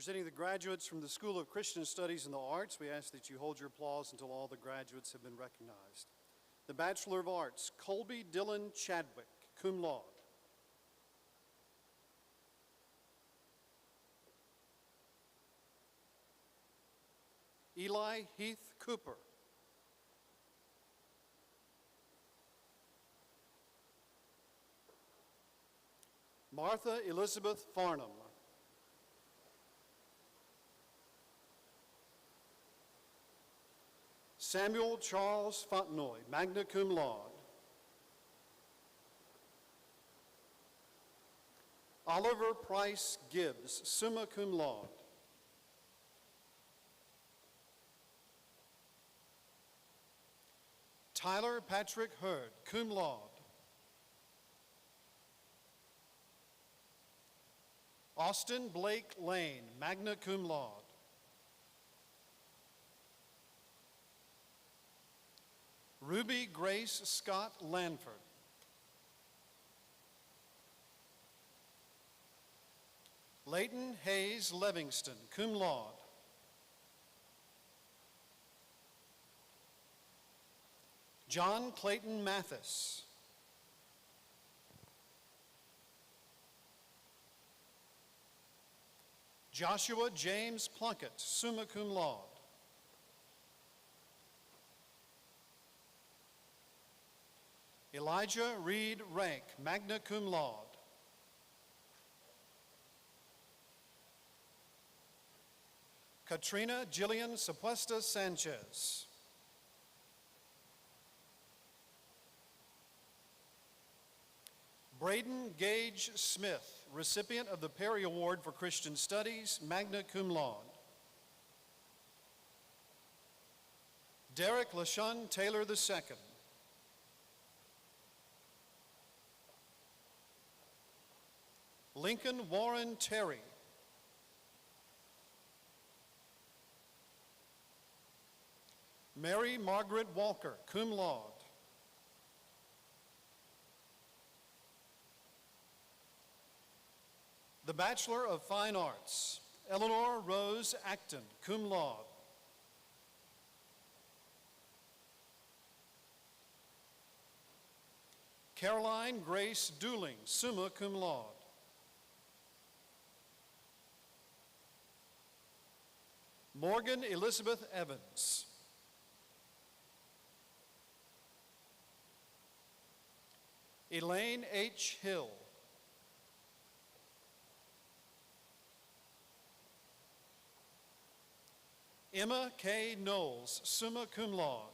S10: Presenting the graduates from the School of Christian Studies and the Arts, we ask that you hold your applause until all the graduates have been recognized. The Bachelor of Arts, Colby Dylan Chadwick, cum laude. Eli Heath Cooper. Martha Elizabeth Farnham. Samuel Charles Fontenoy, magna cum laude. Oliver Price Gibbs, summa cum laude. Tyler Patrick Hurd, cum laude. Austin Blake Lane, magna cum laude. Ruby Grace Scott Lanford. Leighton Hayes Livingston, cum laude. John Clayton Mathis. Joshua James Plunkett, summa cum laude. Elijah Reed Rank, magna cum laude. Katrina Jillian Sepuesta Sanchez. Braden Gage Smith, recipient of the Perry Award for Christian Studies, magna cum laude. Derek LaShun Taylor II. Lincoln Warren Terry. Mary Margaret Walker, cum laude. The Bachelor of Fine Arts, Eleanor Rose Acton, cum laude. Caroline Grace Dooling, summa cum laude. Morgan Elizabeth Evans. Elaine H. Hill. Emma K. Knowles, summa cum laude.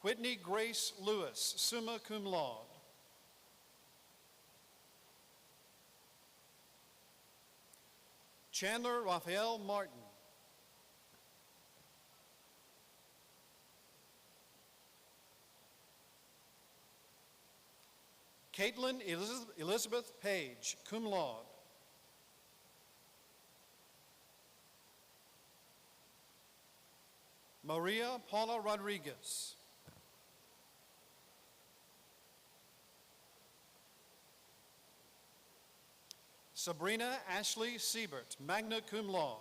S10: Whitney Grace Lewis, summa cum laude. Chandler Raphael Martin. Caitlin Elizabeth Page, cum laude. Maria Paula Rodriguez. Sabrina Ashley Siebert, magna cum laude.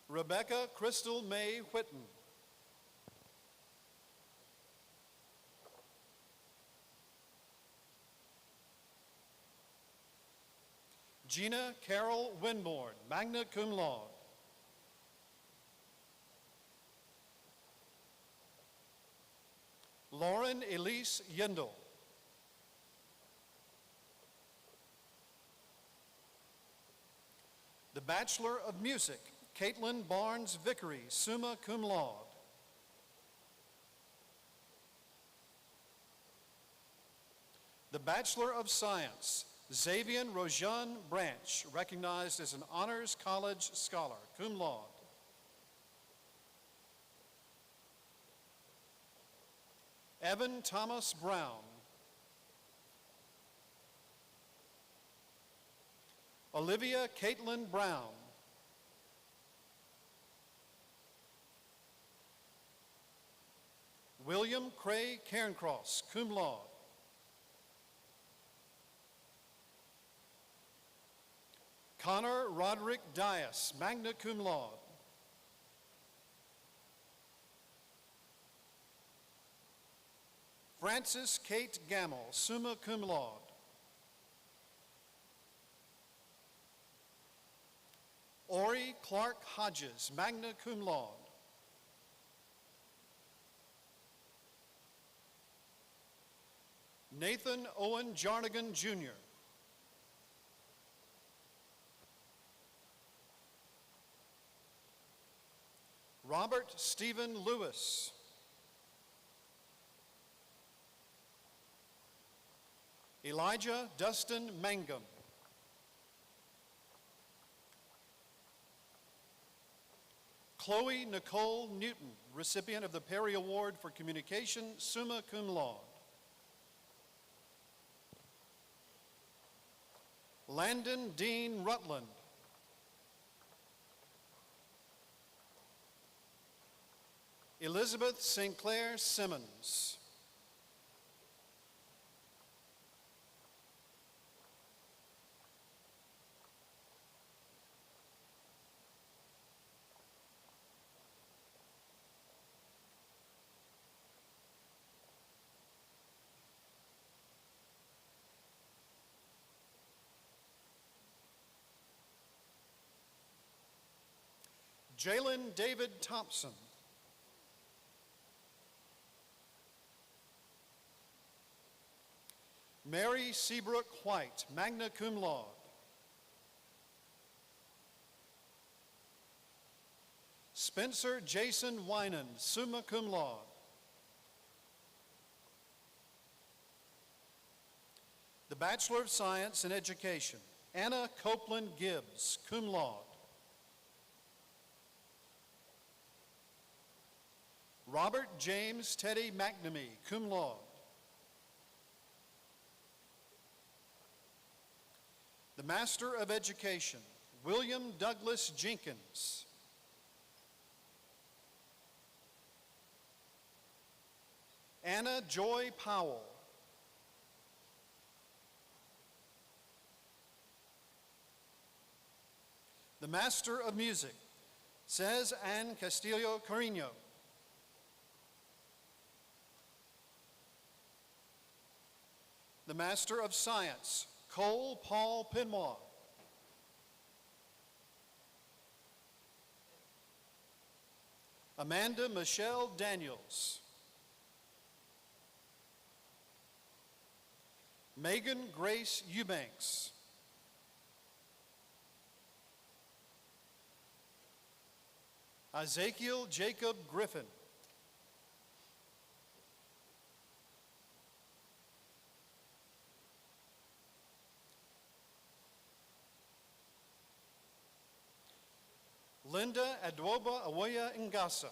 S10: Rebecca Crystal May Whitten. Gina Carol Winborn, magna cum laude. Lauren Elise Yendel. The Bachelor of Music, Caitlin Barnes Vickery, summa cum laude. The Bachelor of Science, Xavier Rojan Branch, recognized as an Honors College Scholar, cum laude. Evan Thomas Brown. Olivia Caitlin Brown. William Cray Cairncross, cum laude. Connor Roderick Dias, magna cum laude. Frances Kate Gamble, summa cum laude. Ori Clark Hodges, magna cum laude. Nathan Owen Jarnigan, Jr. Robert Stephen Lewis. Elijah Dustin Mangum. Chloe Nicole Newton, recipient of the Perry Award for Communication, summa cum laude. Landon Dean Rutland. Elizabeth St. Clair Simmons. Jalen David Thompson. Mary Seabrook White, magna cum laude. Spencer Jason Winand, summa cum laude. The Bachelor of Science in Education, Anna Copeland Gibbs, cum laude. Robert James Teddy McNamee, cum laude. The Master of Education, William Douglas Jenkins. Anna Joy Powell. The Master of Music, Cez Ann Castillo Carino. The Master of Science, Cole Paul Pinmoy. Amanda Michelle Daniels. Megan Grace Eubanks. Ezekiel Jacob Griffin. Linda Adwoba Awoya Ngasa.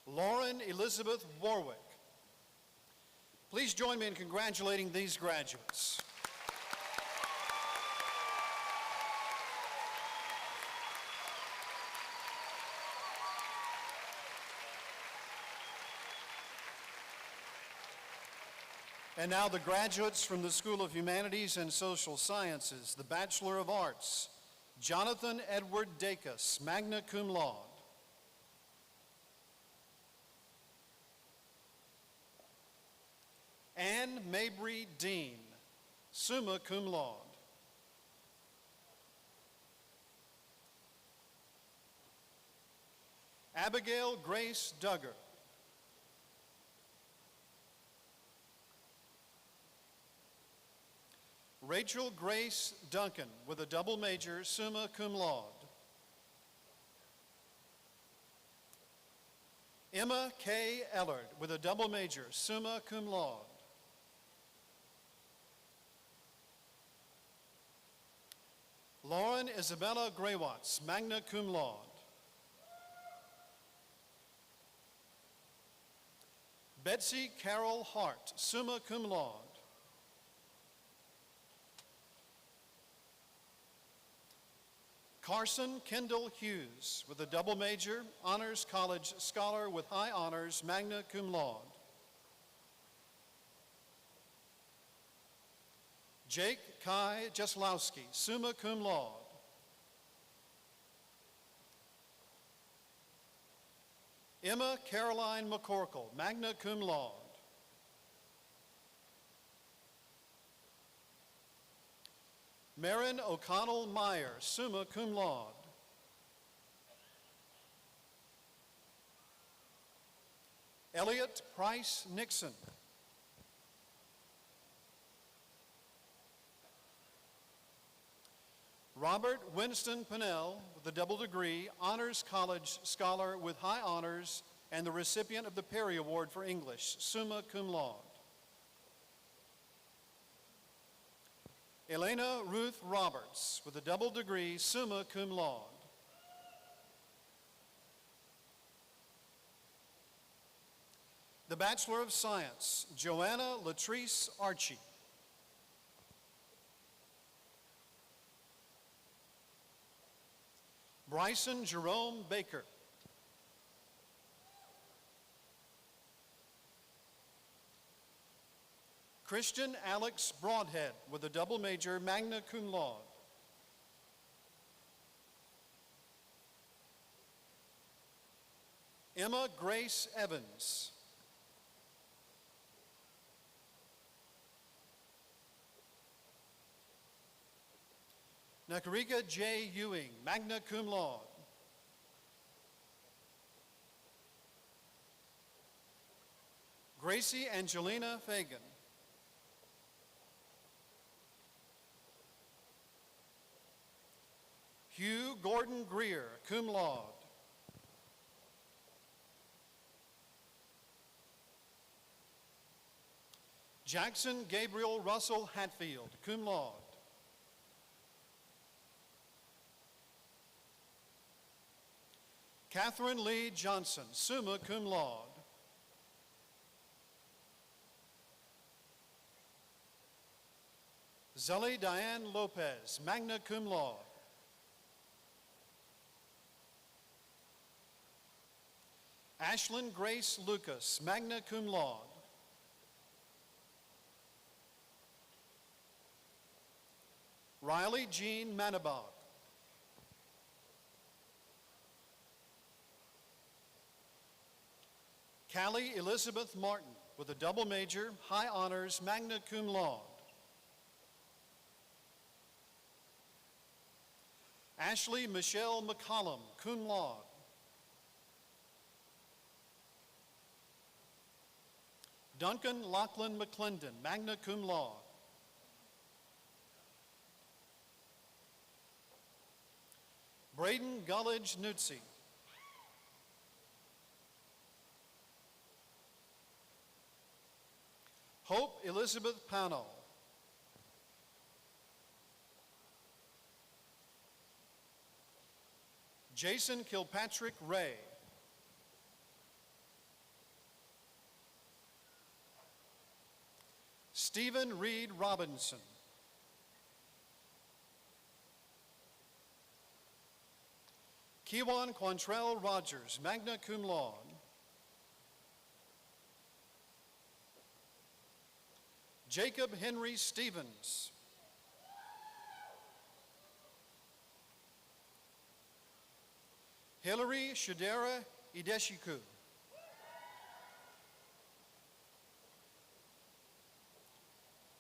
S10: Lauren Elizabeth Warwick. Please join me in congratulating these graduates. And now the graduates from the School of Humanities and Social Sciences, the Bachelor of Arts, Jonathan Edward Dacus, magna cum laude. Anne Mabry Dean, summa cum laude. Abigail Grace Duggar. Rachel Grace Duncan with a double major, summa cum laude. Emma K. Ellard with a double major, summa cum laude. Lauren Isabella Graywatts, magna cum laude. Betsy Carol Hart, summa cum laude. Carson Kendall Hughes with a double major, Honors College Scholar with high honors, magna cum laude. Jake Kai Jaslowski, summa cum laude. Emma Caroline McCorkle, magna cum laude. Marin O'Connell Meyer, summa cum laude. Elliot Price Nixon. Robert Winston Pinnell with a double degree, Honors College Scholar with high honors, and the recipient of the Perry Award for English, summa cum laude. Elena Ruth Roberts with a double degree, summa cum laude. The Bachelor of Science, Joanna Latrice Archie. Bryson Jerome Baker. Christian Alex Broadhead with a double major, magna cum laude. Emma Grace Evans. Nakarika J. Ewing, magna cum laude. Gracie Angelina Fagan. Hugh Gordon Greer, cum laude. Jackson Gabriel Russell Hatfield, cum laude. Catherine Lee Johnson, summa cum laude. Zelly Diane Lopez, magna cum laude. Ashlyn Grace Lucas, magna cum laude. Riley Jean Manabog. Callie Elizabeth Martin with a double major, high honors, magna cum laude. Ashley Michelle McCollum, cum laude. Duncan Lachlan McClendon, magna cum laude. Braden Gullidge Nutsi. Hope Elizabeth Pano. Jason Kilpatrick Ray. Stephen Reed Robinson. Kewan Quantrell Rogers, magna cum laude. Jacob Henry Stevens. Hillary Shadera Ideshiku.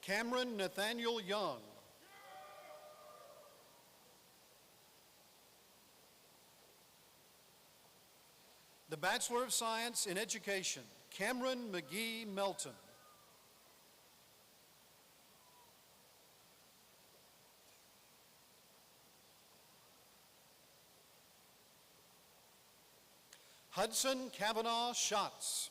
S10: Cameron Nathaniel Young. The Bachelor of Science in Education, Cameron McGee Melton. Hudson Kavanaugh Schatz.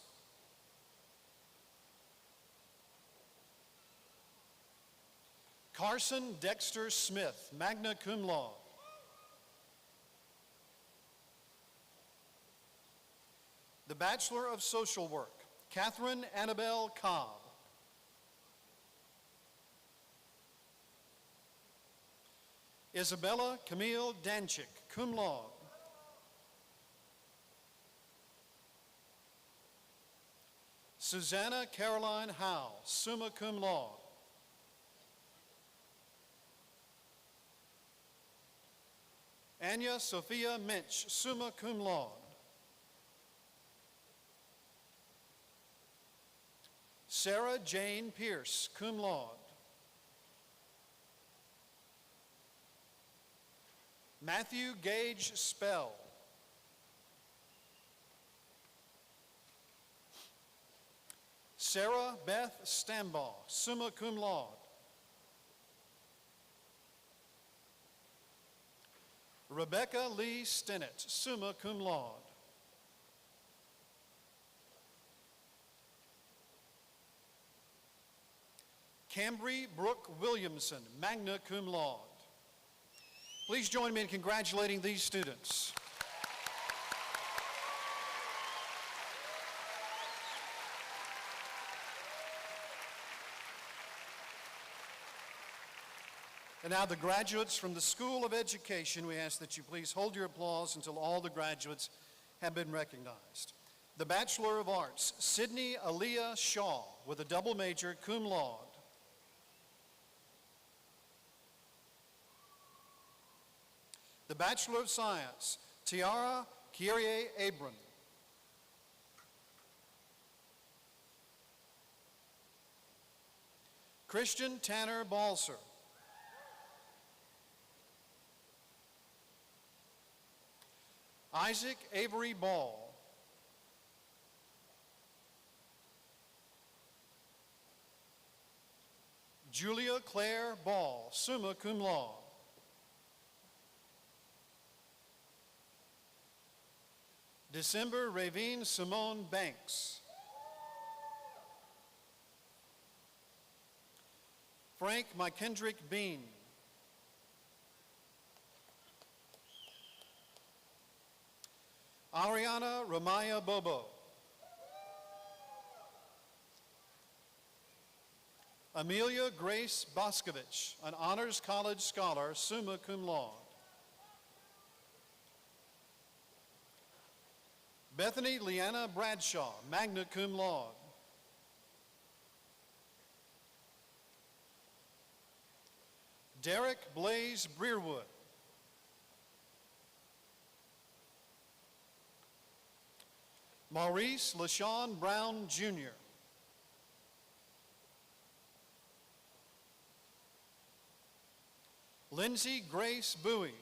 S10: Carson Dexter Smith, magna cum laude. The Bachelor of Social Work, Catherine Annabelle Cobb. Isabella Camille Danchik, cum laude. Susanna Caroline Howe, summa cum laude. Anya Sophia Minch, summa cum laude. Sarah Jane Pierce, cum laude. Matthew Gage Spell. Sarah Beth Stambaugh, summa cum laude. Rebecca Lee Stinnett, summa cum laude. Cambry Brooke Williamson, magna cum laude. Please join me in congratulating these students. And now the graduates from the School of Education, we ask that you please hold your applause until all the graduates have been recognized. The Bachelor of Arts, Sydney Aaliyah Shaw, with a double major, cum laude. The Bachelor of Science, Tiara Kyrie Abram. Christian Tanner Balser. Isaac Avery Ball. Julia Claire Ball, summa cum laude. December Ravine Simone Banks. Frank McKendrick Bean. Ariana Ramaya Bobo. Amelia Grace Boscovich, an Honors College Scholar, summa cum laude. Bethany Leanna Bradshaw, magna cum laude. Derek Blaze Breerwood. Maurice LaShawn Brown, Jr. Lindsay Grace Bowie.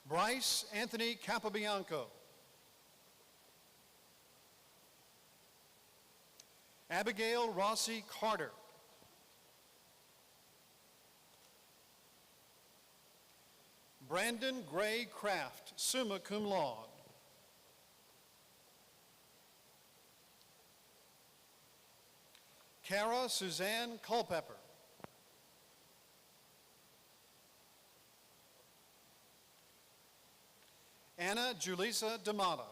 S10: Bryce Anthony Capobianco. Abigail Rossi Carter. Brandon Gray Kraft, summa cum laude. Kara Suzanne Culpepper. Anna Julissa D'Amata.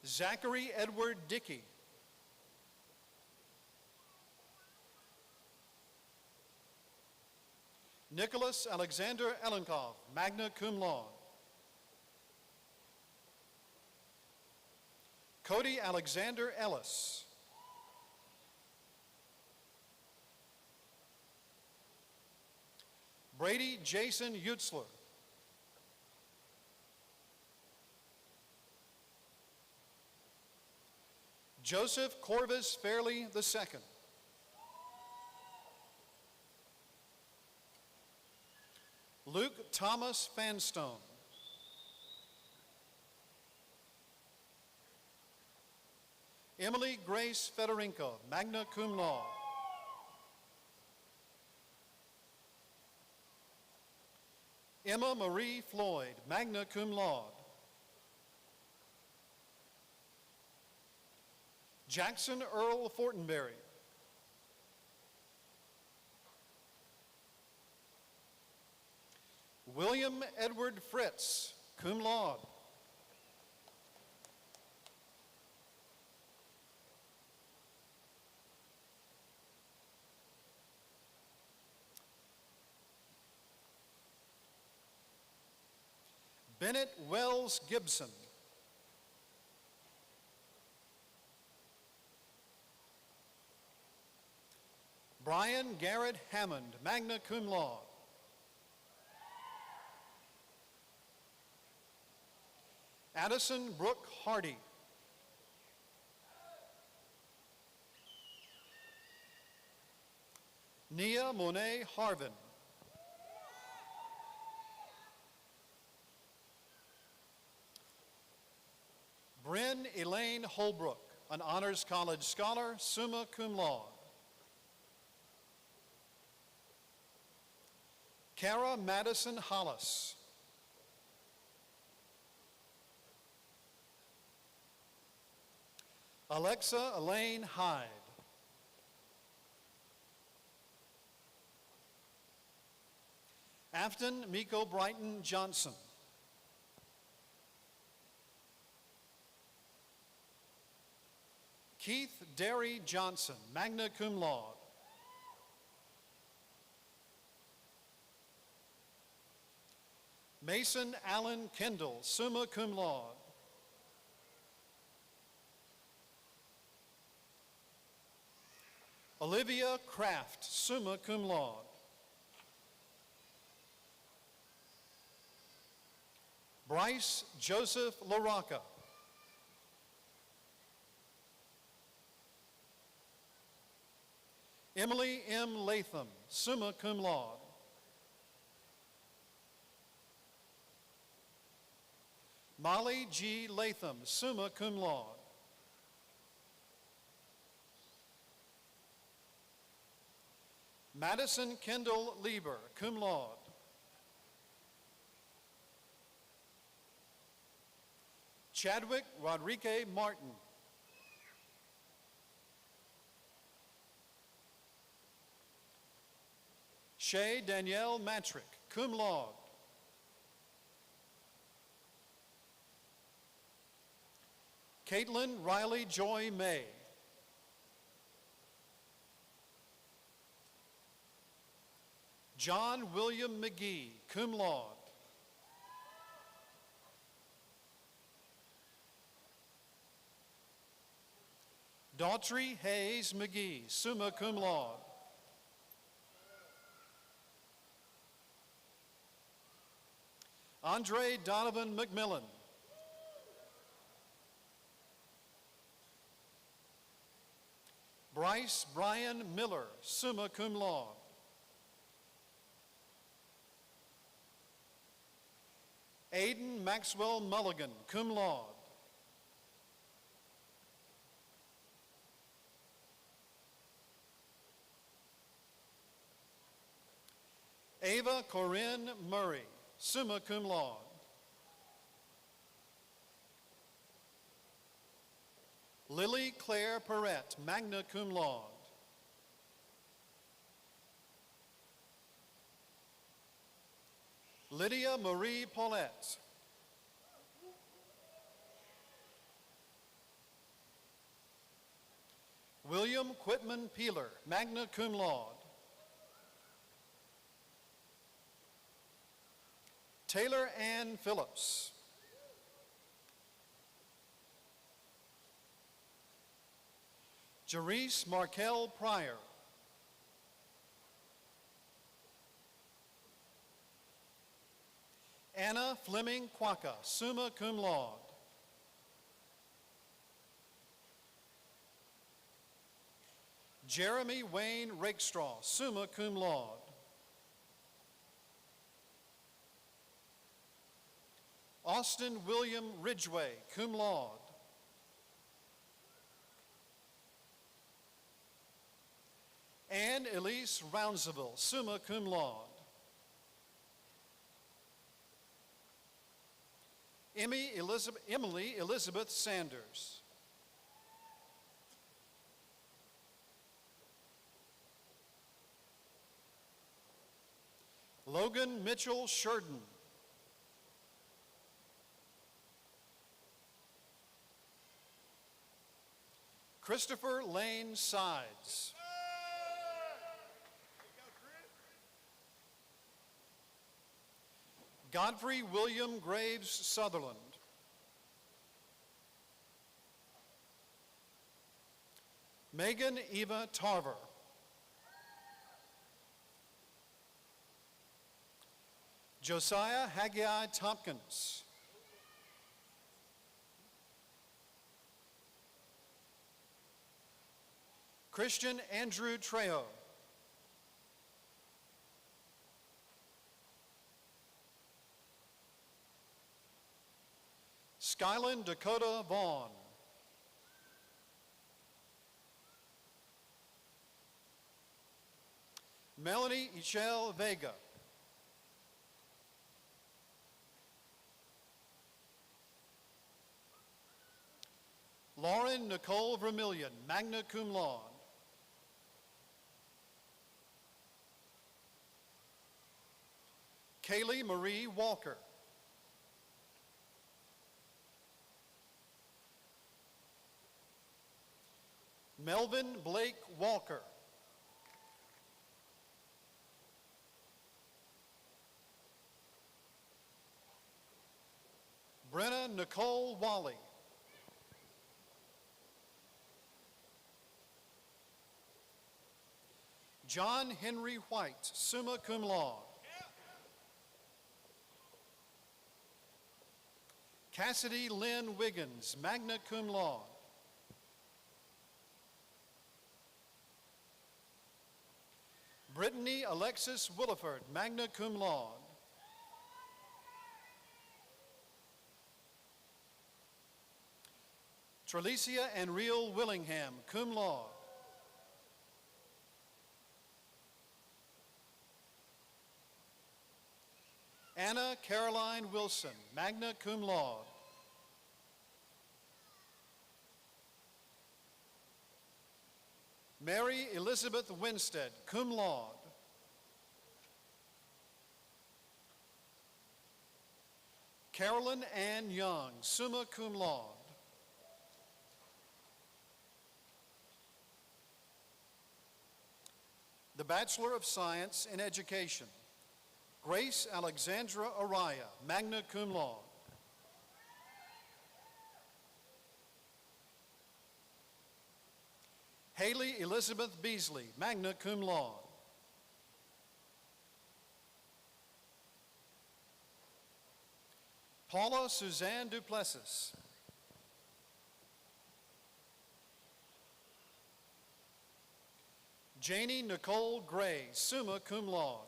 S10: Zachary Edward Dickey. Nicholas Alexander Ellenkov, magna cum laude. Cody Alexander Ellis. Brady Jason Utzler. Joseph Corvus Fairley II. Luke Thomas Fanstone. Emily Grace Federico, magna cum laude. Emma Marie Floyd, magna cum laude. Jackson Earl Fortenberry. William Edward Fritz, cum laude. Bennett Wells Gibson. Brian Garrett Hammond, magna cum laude. Addison Brooke Hardy. Nia Monet Harvin. Bryn Elaine Holbrook, an Honors College Scholar, summa cum laude. Kara Madison Hollis. Alexa Elaine Hyde. Afton Miko Brighton Johnson. Keith Derry Johnson, magna cum laude. Mason Allen Kendall, summa cum laude. Olivia Kraft, summa cum laude. Bryce Joseph LaRocca. Emily M. Latham, summa cum laude. Molly G. Latham, summa cum laude. Madison Kendall Lieber, cum laude. Chadwick Rodriguez Martin. Shay Danielle Matrick, cum laude. Caitlin Riley Joy May. John William McGee, cum laude. Daughtry Hayes McGee, summa cum laude. Andre Donovan McMillan. Bryce Brian Miller, summa cum laude. Aiden Maxwell Mulligan, cum laude. Ava Corinne Murray, summa cum laude. Lily Claire Perrette, magna cum laude. Lydia Marie Paulette. William Quitman Peeler, magna cum laude. Taylor Ann Phillips. Jerice Markel Pryor. Anna Fleming Quaka, summa cum laude. Jeremy Wayne Rakestraw, summa cum laude. Austin William Ridgway, cum laude. Anne Elise Rounseville, summa cum laude. Emily Elizabeth Sanders. Logan Mitchell Sheridan. Christopher Lane Sides. Godfrey William Graves Sutherland. Megan Eva Tarver. Josiah Haggai Tompkins. Christian Andrew Trejo. Skyland Dakota Vaughn. Melanie Ichelle Vega. Lauren Nicole Vermillion, magna cum laude. Kaylee Marie Walker. Melvin Blake Walker. Brenna Nicole Wally. John Henry White, summa cum laude. Cassidy Lynn Wiggins, magna cum laude. Brittany Alexis Williford, magna cum laude. Trelicia Enriel Willingham, cum laude. Anna Caroline Wilson, magna cum laude. Mary Elizabeth Winstead, cum laude. Carolyn Ann Young, summa cum laude. The Bachelor of Science in Education, Grace Alexandra Araya, magna cum laude. Haley Elizabeth Beasley, magna cum laude. Paula Suzanne Duplessis. Janie Nicole Gray, summa cum laude.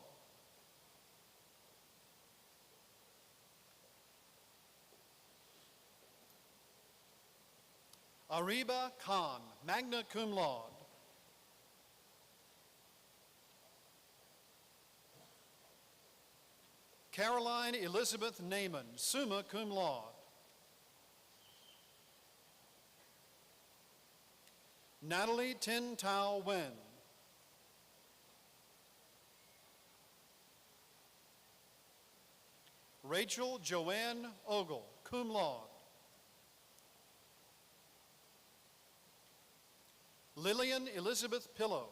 S10: Ariba Khan, magna cum laude. Caroline Elizabeth Naiman, summa cum laude. Natalie Tin Tao Wen. Rachel Joanne Ogle, cum laude. Lillian Elizabeth Pillow.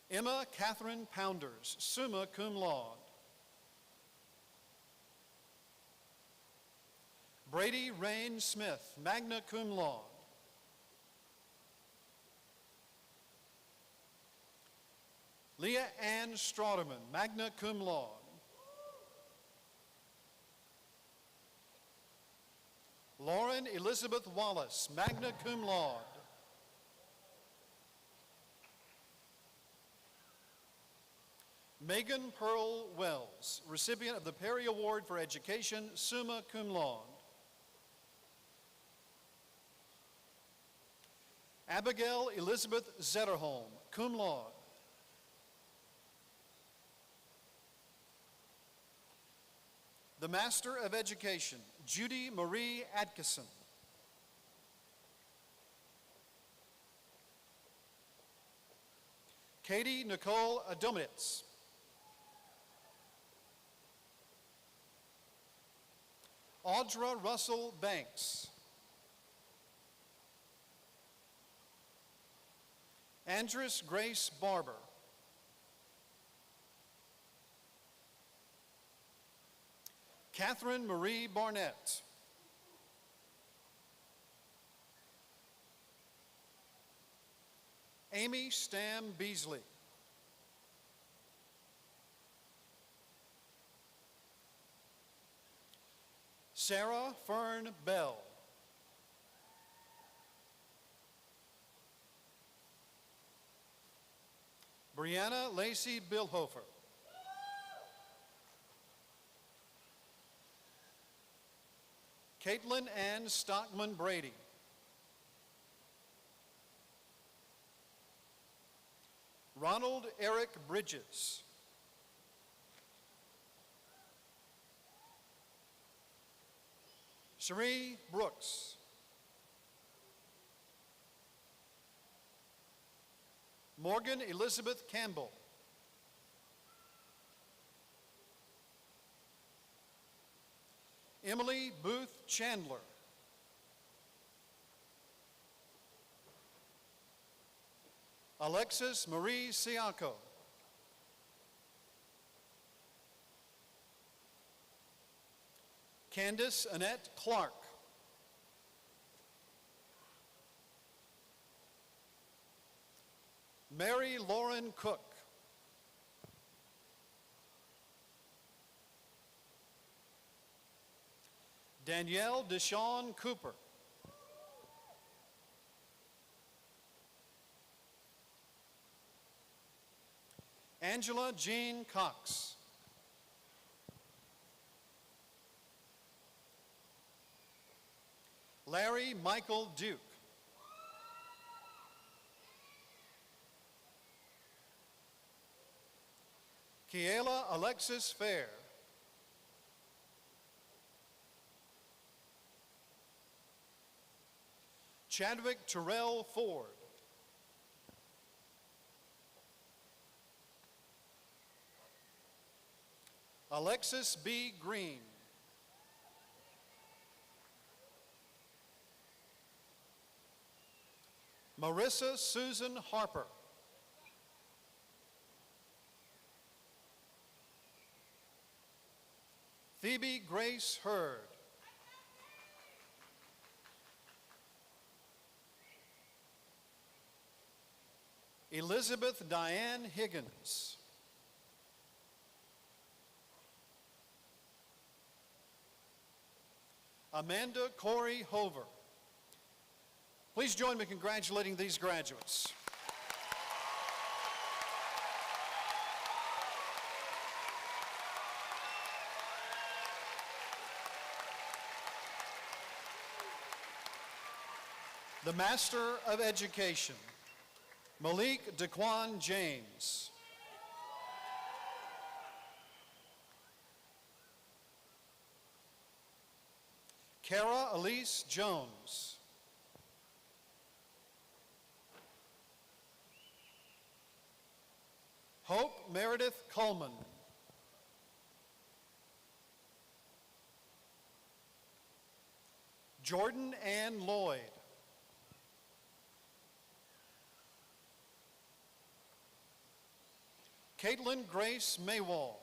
S10: Emma Catherine Pounders, summa cum laude. Brady Rain Smith, magna cum laude. Leah Ann Strouderman, magna cum laude. Lauren Elizabeth Wallace, magna cum laude. Megan Pearl Wells, recipient of the Perry Award for Education, summa cum laude. Abigail Elizabeth Zetterholm, cum laude. The Master of Education, Judy Marie Atkinson. Katie Nicole Adomitz. Audra Russell Banks. Andress Grace Barber. Catherine Marie Barnett. Amy Stam Beasley. Sarah Fern Bell. Brianna Lacey Billhofer. Caitlin Ann Stockman Brady. Ronald Eric Bridges. Cherie Brooks. Morgan Elizabeth Campbell. Emily Booth Chandler. Alexis Marie Siaco. Candace Annette Clark. Mary Lauren Cook. Danielle Deshawn Cooper. Angela Jean Cox. Larry Michael Duke. Kiela Alexis Fair. Chadwick Terrell Ford. Alexis B. Green. Marissa Susan Harper. Phoebe Grace Hurd. Elizabeth Diane Higgins. Amanda Corey Hover. Please join me in congratulating these graduates. The Master of Education, Malik Daquan James. Kara Elise Jones. Hope Meredith Coleman. Jordan Ann Lloyd. Caitlin Grace Maywald.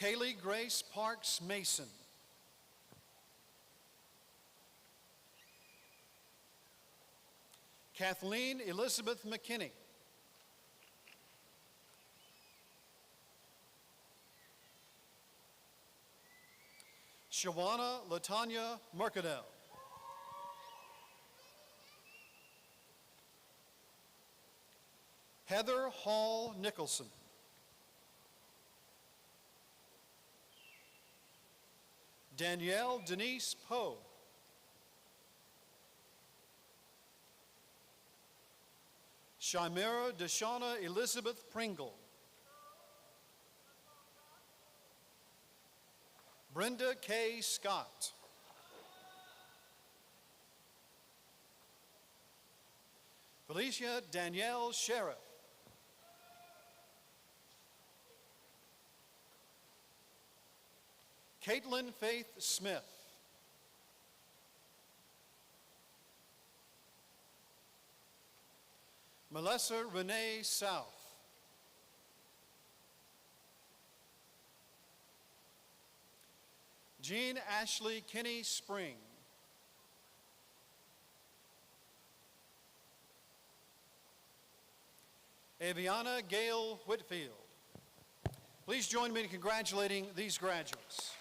S10: Kaylee Grace Parks Mason. Kathleen Elizabeth McKinney. Shawana Latanya Mercadel. Heather Hall Nicholson. Danielle Denise Poe. Shimera Deshauna Elizabeth Pringle. Brenda K. Scott. Felicia Danielle Sheriff. Caitlin Faith Smith. Melissa Renee South. Jean Ashley Kinney Spring. Aviana Gail Whitfield. Please join me in congratulating these graduates.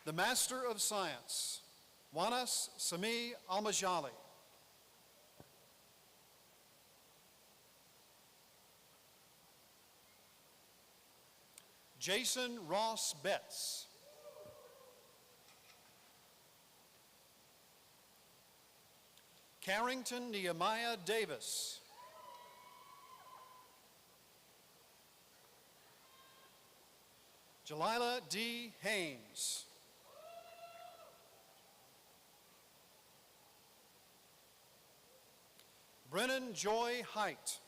S10: The Master of Science, Wanas Sami Almajali. Jason Ross Betts. Carrington Nehemiah Davis. Jalila D. Haynes. Brennan Joy Height.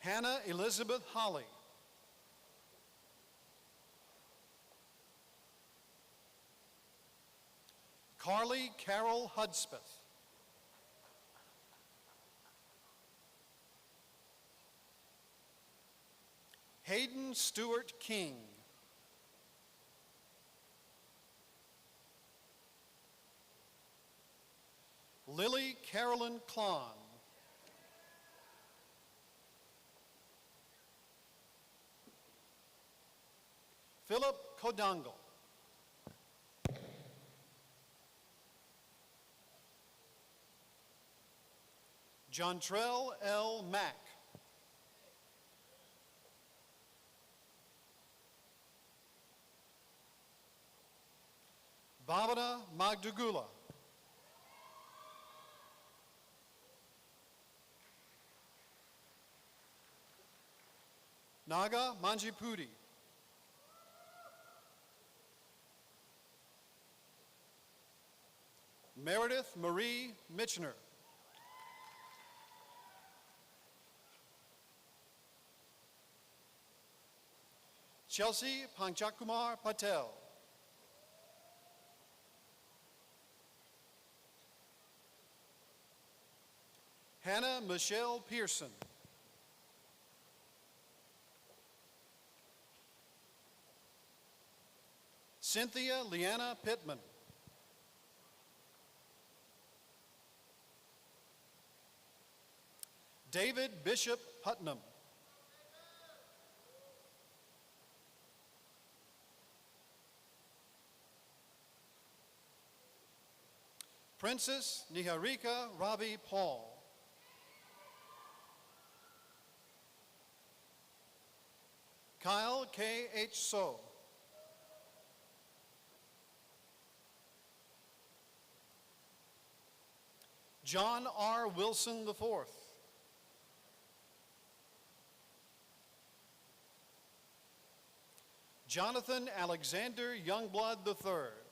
S10: Hannah Elizabeth Holly. Carly Carol Hudspeth. Hayden Stewart King. Lily Carolyn Klon. Philip Kodongle. Jontrell L. Mack. Bhavana Magdugula. Naga Manjipudi. Meredith Marie Mitchner. Chelsea Panchakumar Patel. Hannah Michelle Pearson. Cynthia Leanna Pittman. David Bishop Putnam. Princess Niharika Ravi Paul. Kyle K. H. So. John R. Wilson IV. Jonathan Alexander Youngblood III.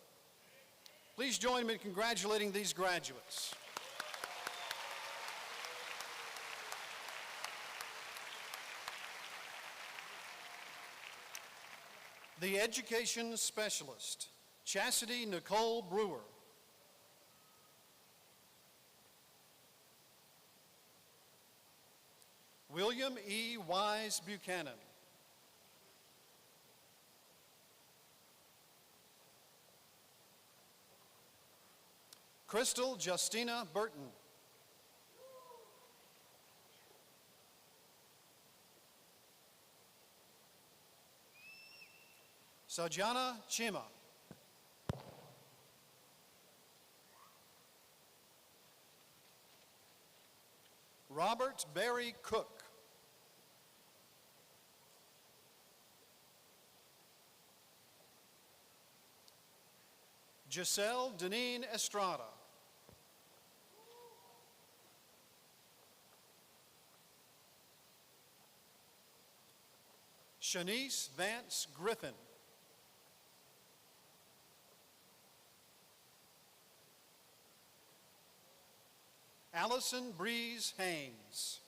S10: Please join me in congratulating these graduates. The Education Specialist, Chastity Nicole Brewer. William E. Wise Buchanan. Crystal Justina Burton. Sajana Chima. Robert Barry Cook. Giselle Deneen Estrada. Shanice Vance Griffin. Allison Breeze Haynes.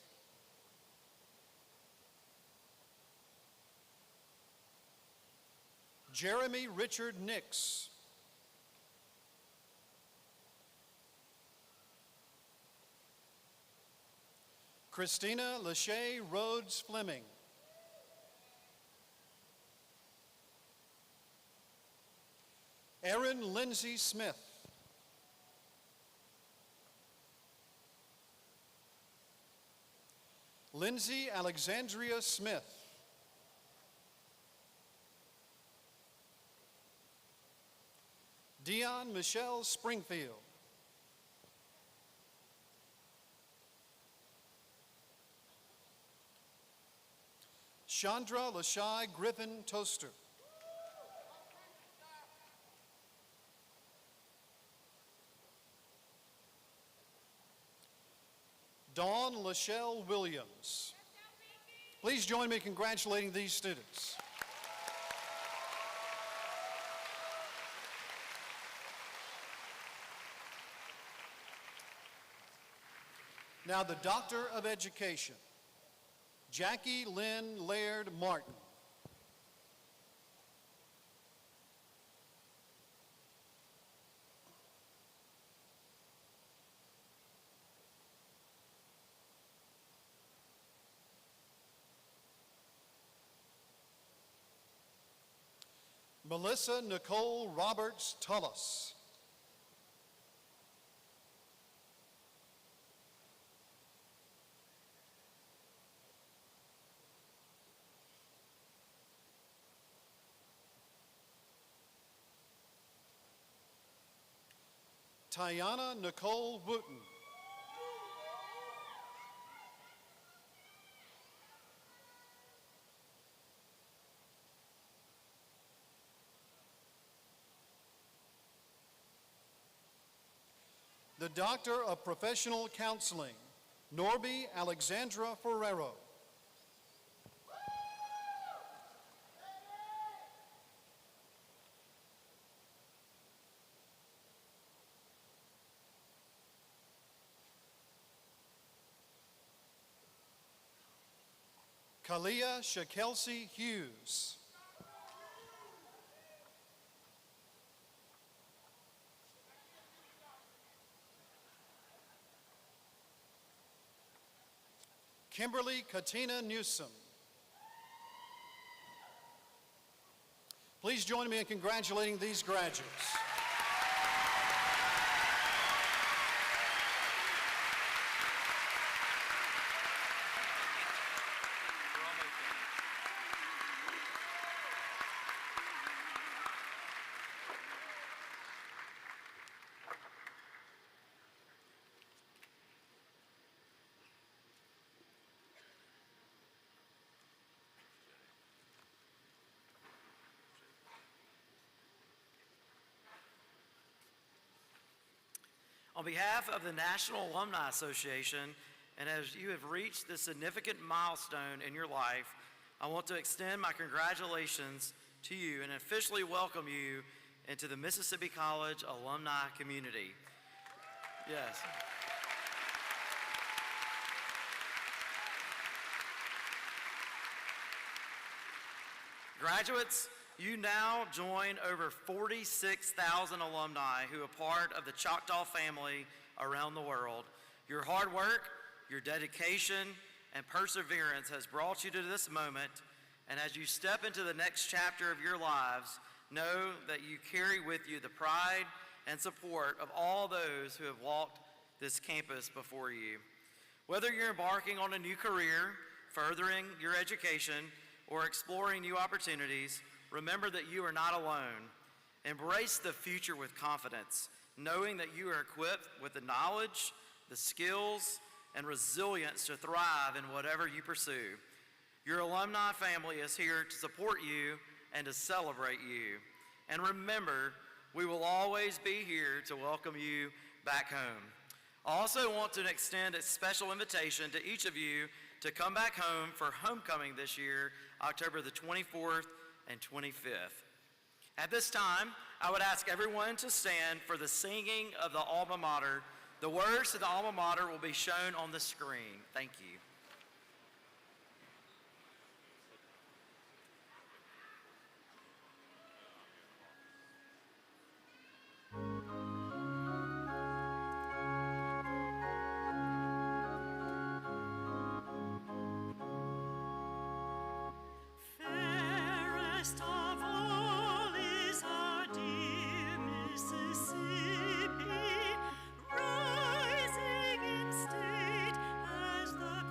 S10: Jeremy Richard Nix. Christina Lachey Rhodes Fleming. Erin Lindsay Smith. Lindsay Alexandria Smith. Dion Michelle Springfield. Chandra Lashai Griffin Toaster. Dawn Lachelle Williams. Please join me in congratulating these students. Now the Doctor of Education, Jackie Lynn Laird Martin. Melissa Nicole Roberts Tullis. Tiana Nicole Wooten. The Doctor of Professional Counseling, Norby Alexandra Ferrero. Kalia Shakelsey Hughes. Kimberly Katina Newsom. Please join me in congratulating these graduates.
S1: On behalf of the National Alumni Association, and as you have reached this significant milestone in your life, I want to extend my congratulations to you and officially welcome you into the Mississippi College alumni community. Yes. Graduates, you now join over 46,000 alumni who are part of the Choctaw family around the world. Your hard work, your dedication, and perseverance has brought you to this moment, and as you step into the next chapter of your lives, know that you carry with you the pride and support of all those who have walked this campus before you. Whether you're embarking on a new career, furthering your education, or exploring new opportunities, remember that you are not alone. Embrace the future with confidence, knowing that you are equipped with the knowledge, the skills, and resilience to thrive in whatever you pursue. Your alumni family is here to support you and to celebrate you. And remember, we will always be here to welcome you back home. I also want to extend a special invitation to each of you to come back home for homecoming this year, October the 24th and 25th. At this time, I would ask everyone to stand for the singing of the alma mater. The words to the alma mater will be shown on the screen. Thank you.
S11: Fairest of all is our dear Mississippi, rising in state as the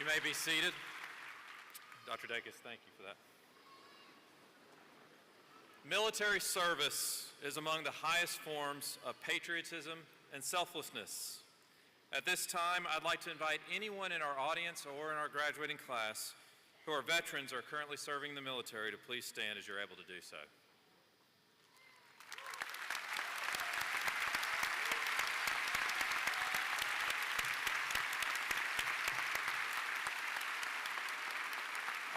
S6: You may be seated. Dr. Dacus, thank you for that. Military service is among the highest forms of patriotism and selflessness. At this time, I'd like to invite anyone in our audience or in our graduating class who are veterans or currently serving in the military to please stand as you're able to do so.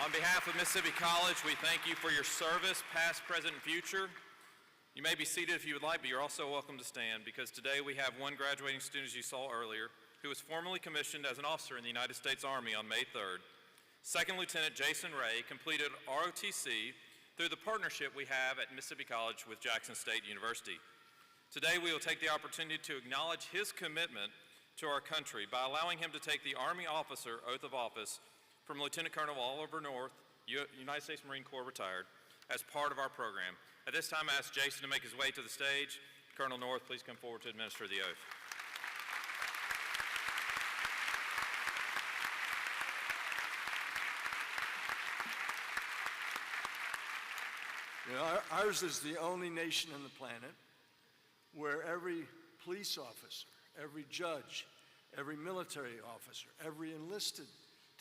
S6: On behalf of Mississippi College, we thank you for your service, past, present, and future. You may be seated if you would like, but you're also welcome to stand because today we have one graduating student, as you saw earlier, who was formally commissioned as an officer in the United States Army on May 3rd. Second Lieutenant Jason Ray completed ROTC through the partnership we have at Mississippi College with Jackson State University. Today we will take the opportunity to acknowledge his commitment to our country by allowing him to take the Army Officer Oath of Office from Lieutenant Colonel Oliver North, United States Marine Corps retired, as part of our program. At this time, I ask Jason to make his way to the stage. Colonel North, please come forward to administer the oath.
S5: You know, ours is the only nation on the planet where every police officer, every judge, every military officer, every enlisted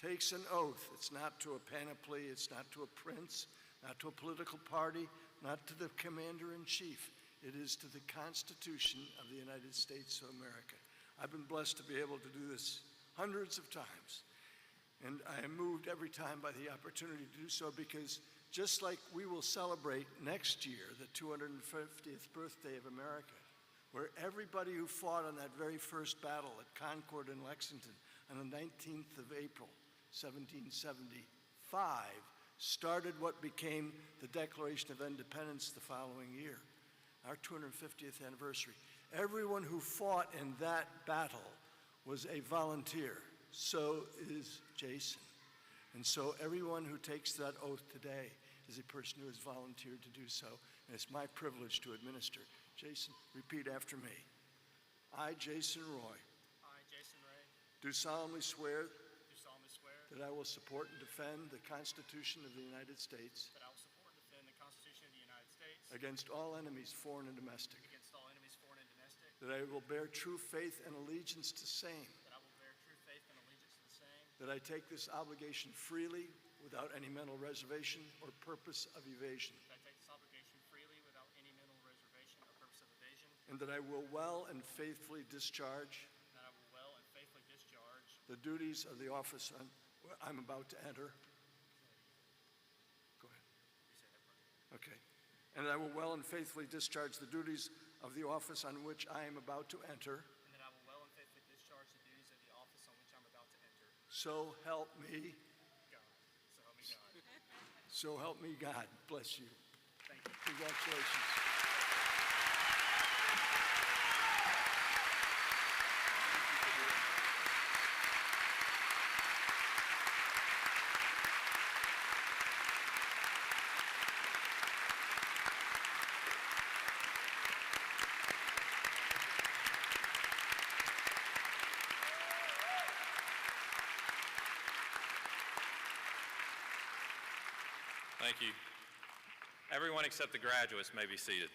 S5: takes an oath. It's not to a panoply, it's not to a prince, not to a political party, not to the commander-in-chief. It is to the Constitution of the United States of America. I've been blessed to be able to do this hundreds of times, and I am moved every time by the opportunity to do so because just like we will celebrate next year the 250th birthday of America, where everybody who fought on that very first battle at Concord and Lexington on the 19th of April, 1775, started what became the Declaration of Independence the following year, our 250th anniversary. Everyone who fought in that battle was a volunteer. So is Jason. And so everyone who takes that oath today is a person who has volunteered to do so, and it's my privilege to administer. Jason, repeat after me. I, Jason Roy, do solemnly swear that I will support and defend the Constitution of the United States against all enemies, foreign and domestic, that I will bear true faith and allegiance to same, that I take this obligation freely without any mental reservation or purpose of evasion, and that I will well and faithfully discharge the duties of the office I'm about to enter. Go ahead. Okay. And I will well and faithfully discharge the duties of the office on which I am about to enter. So help me.
S12: God. So help me God.
S5: So help me God. Bless you.
S12: Thank you.
S5: Congratulations.
S6: Thank you. Everyone except the graduates may be seated.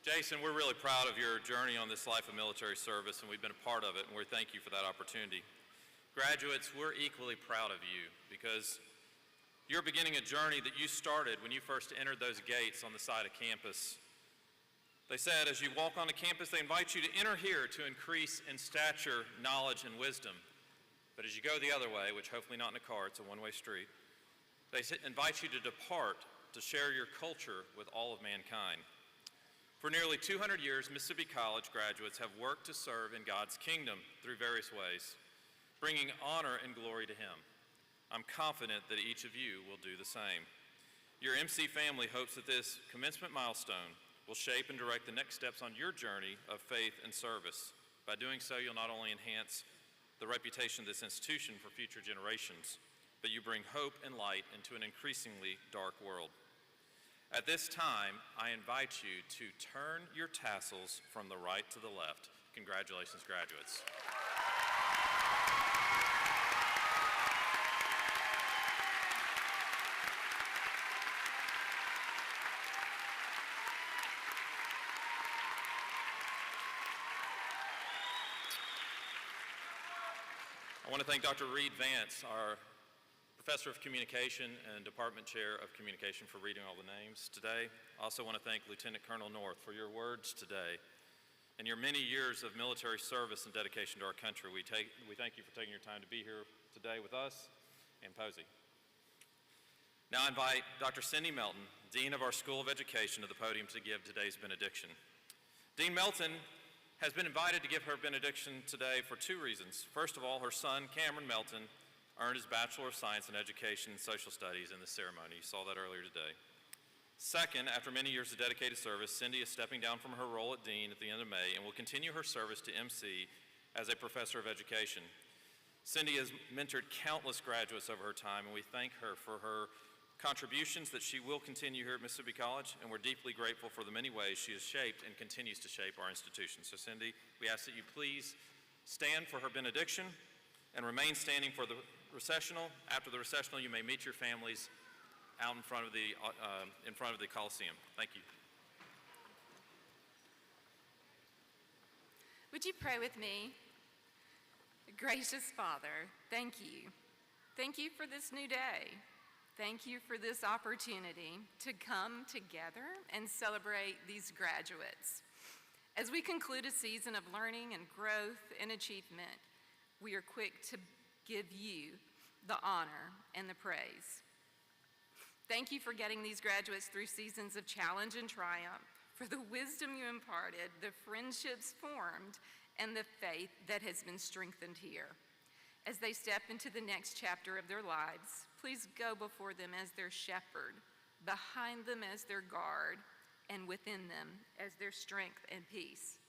S6: Jason, we're really proud of your journey on this life of military service, and we've been a part of it, and we thank you for that opportunity. Graduates, we're equally proud of you because you're beginning a journey that you started when you first entered those gates on the side of campus. They said as you walk onto campus, they invite you to enter here to increase in stature, knowledge, and wisdom. But as you go the other way, which hopefully not in a car, it's a one-way street, they invite you to depart to share your culture with all of mankind. For nearly 200 years, Mississippi College graduates have worked to serve in God's kingdom through various ways, bringing honor and glory to Him. I'm confident that each of you will do the same. Your MC family hopes that this commencement milestone will shape and direct the next steps on your journey of faith and service. By doing so, you'll not only enhance the reputation of this institution for future generations, but you bring hope and light into an increasingly dark world. At this time, I invite you to turn your tassels from the right to the left. Congratulations, graduates. I want to thank Dr. Reed Vance, our Professor of Communication and Department Chair of Communication, for reading all the names today. I also want to thank Lieutenant Colonel North for your words today and your many years of military service and dedication to our country. We thank you for taking your time to be here today with us and Posey. Now I invite Dr. Cindy Melton, Dean of our School of Education, to the podium to give today's benediction. Dean Melton has been invited to give her benediction today for two reasons. First of all, her son, Cameron Melton, earned his Bachelor of Science in Education and Social Studies in the ceremony. You saw that earlier today. Second, after many years of dedicated service, Cindy is stepping down from her role at Dean at the end of May and will continue her service to MC as a Professor of Education. Cindy has mentored countless graduates over her time, and we thank her for her contributions that she will continue here at Mississippi College, and we're deeply grateful for the many ways she has shaped and continues to shape our institution. So Cindy, we ask that you please stand for her benediction and remain standing for the recessional. After the recessional, you may meet your families out in front of the Coliseum. Thank you.
S9: Would you pray with me? Gracious Father, thank you. Thank you for this new day. Thank you for this opportunity to come together and celebrate these graduates. As we conclude a season of learning and growth and achievement, we are quick to give you the honor and the praise. Thank you for getting these graduates through seasons of challenge and triumph, for the wisdom you imparted, the friendships formed, and the faith that has been strengthened here. As they step into the next chapter of their lives, please go before them as their shepherd, behind them as their guard, and within them as their strength and peace.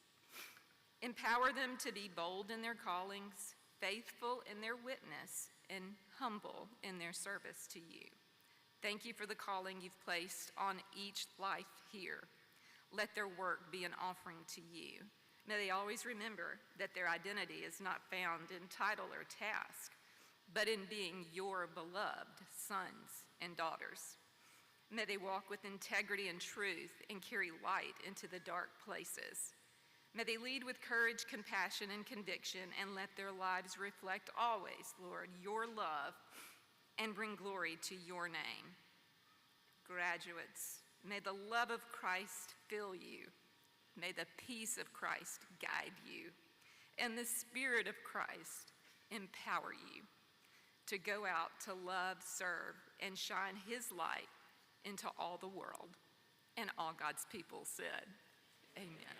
S9: Empower them to be bold in their callings, faithful in their witness, and humble in their service to you. Thank you for the calling you've placed on each life here. Let their work be an offering to you. May they always remember that their identity is not found in title or task, but in being your beloved sons and daughters. May they walk with integrity and truth and carry light into the dark places. May they lead with courage, compassion, and conviction, and let their lives reflect always, Lord, your love and bring glory to your name. Graduates, may the love of Christ fill you. May the peace of Christ guide you, and the Spirit of Christ empower you to go out to love, serve, and shine his light into all the world. And all God's people said, amen.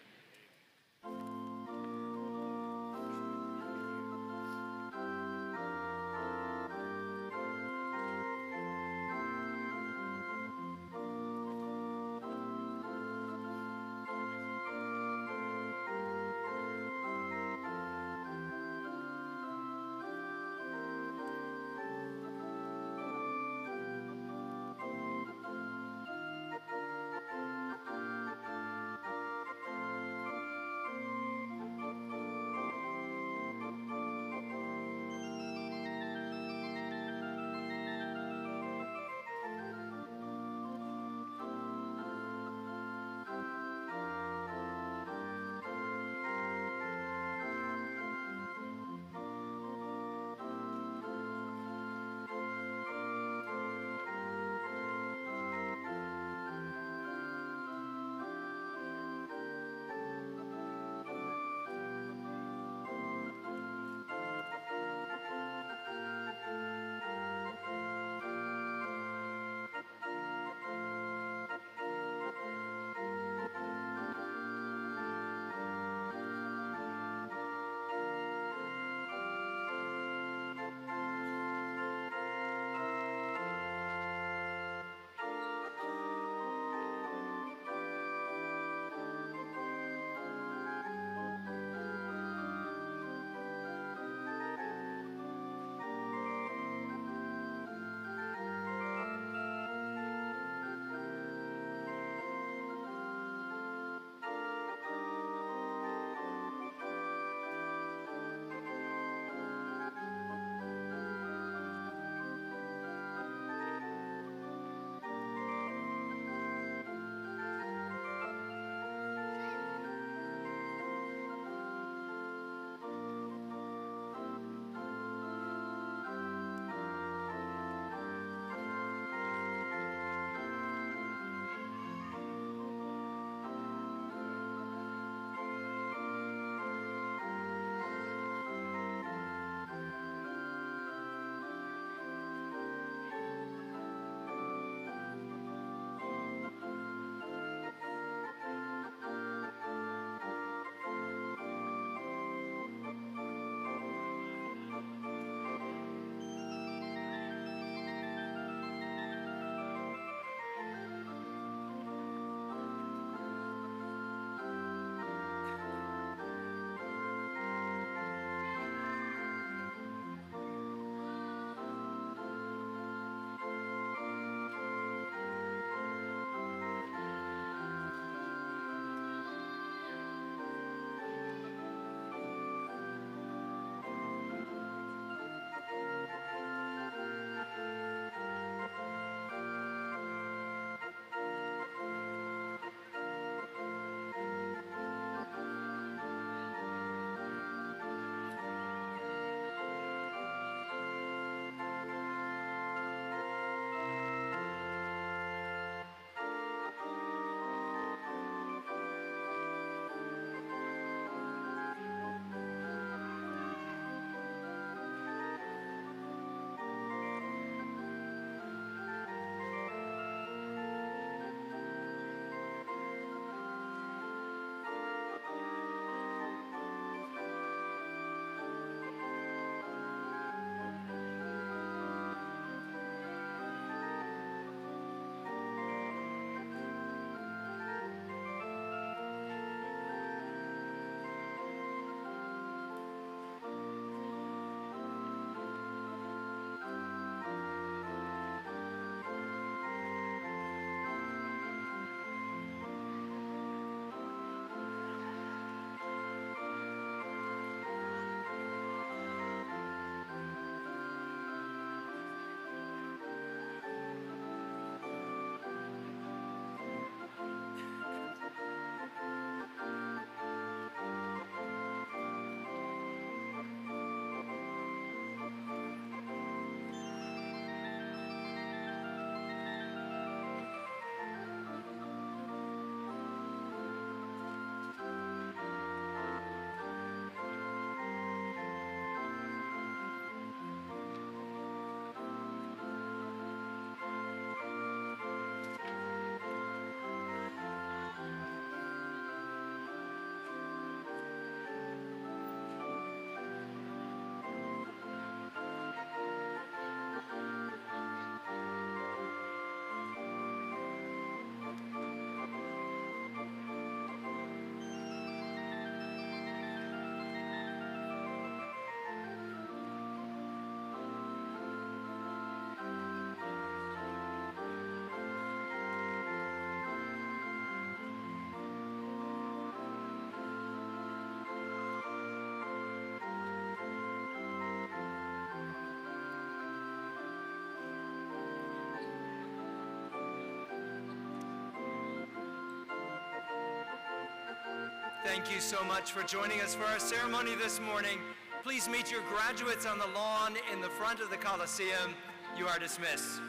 S1: Thank you so much for joining us for our ceremony this morning. Please meet your graduates on the lawn in the front of the Coliseum. You are dismissed.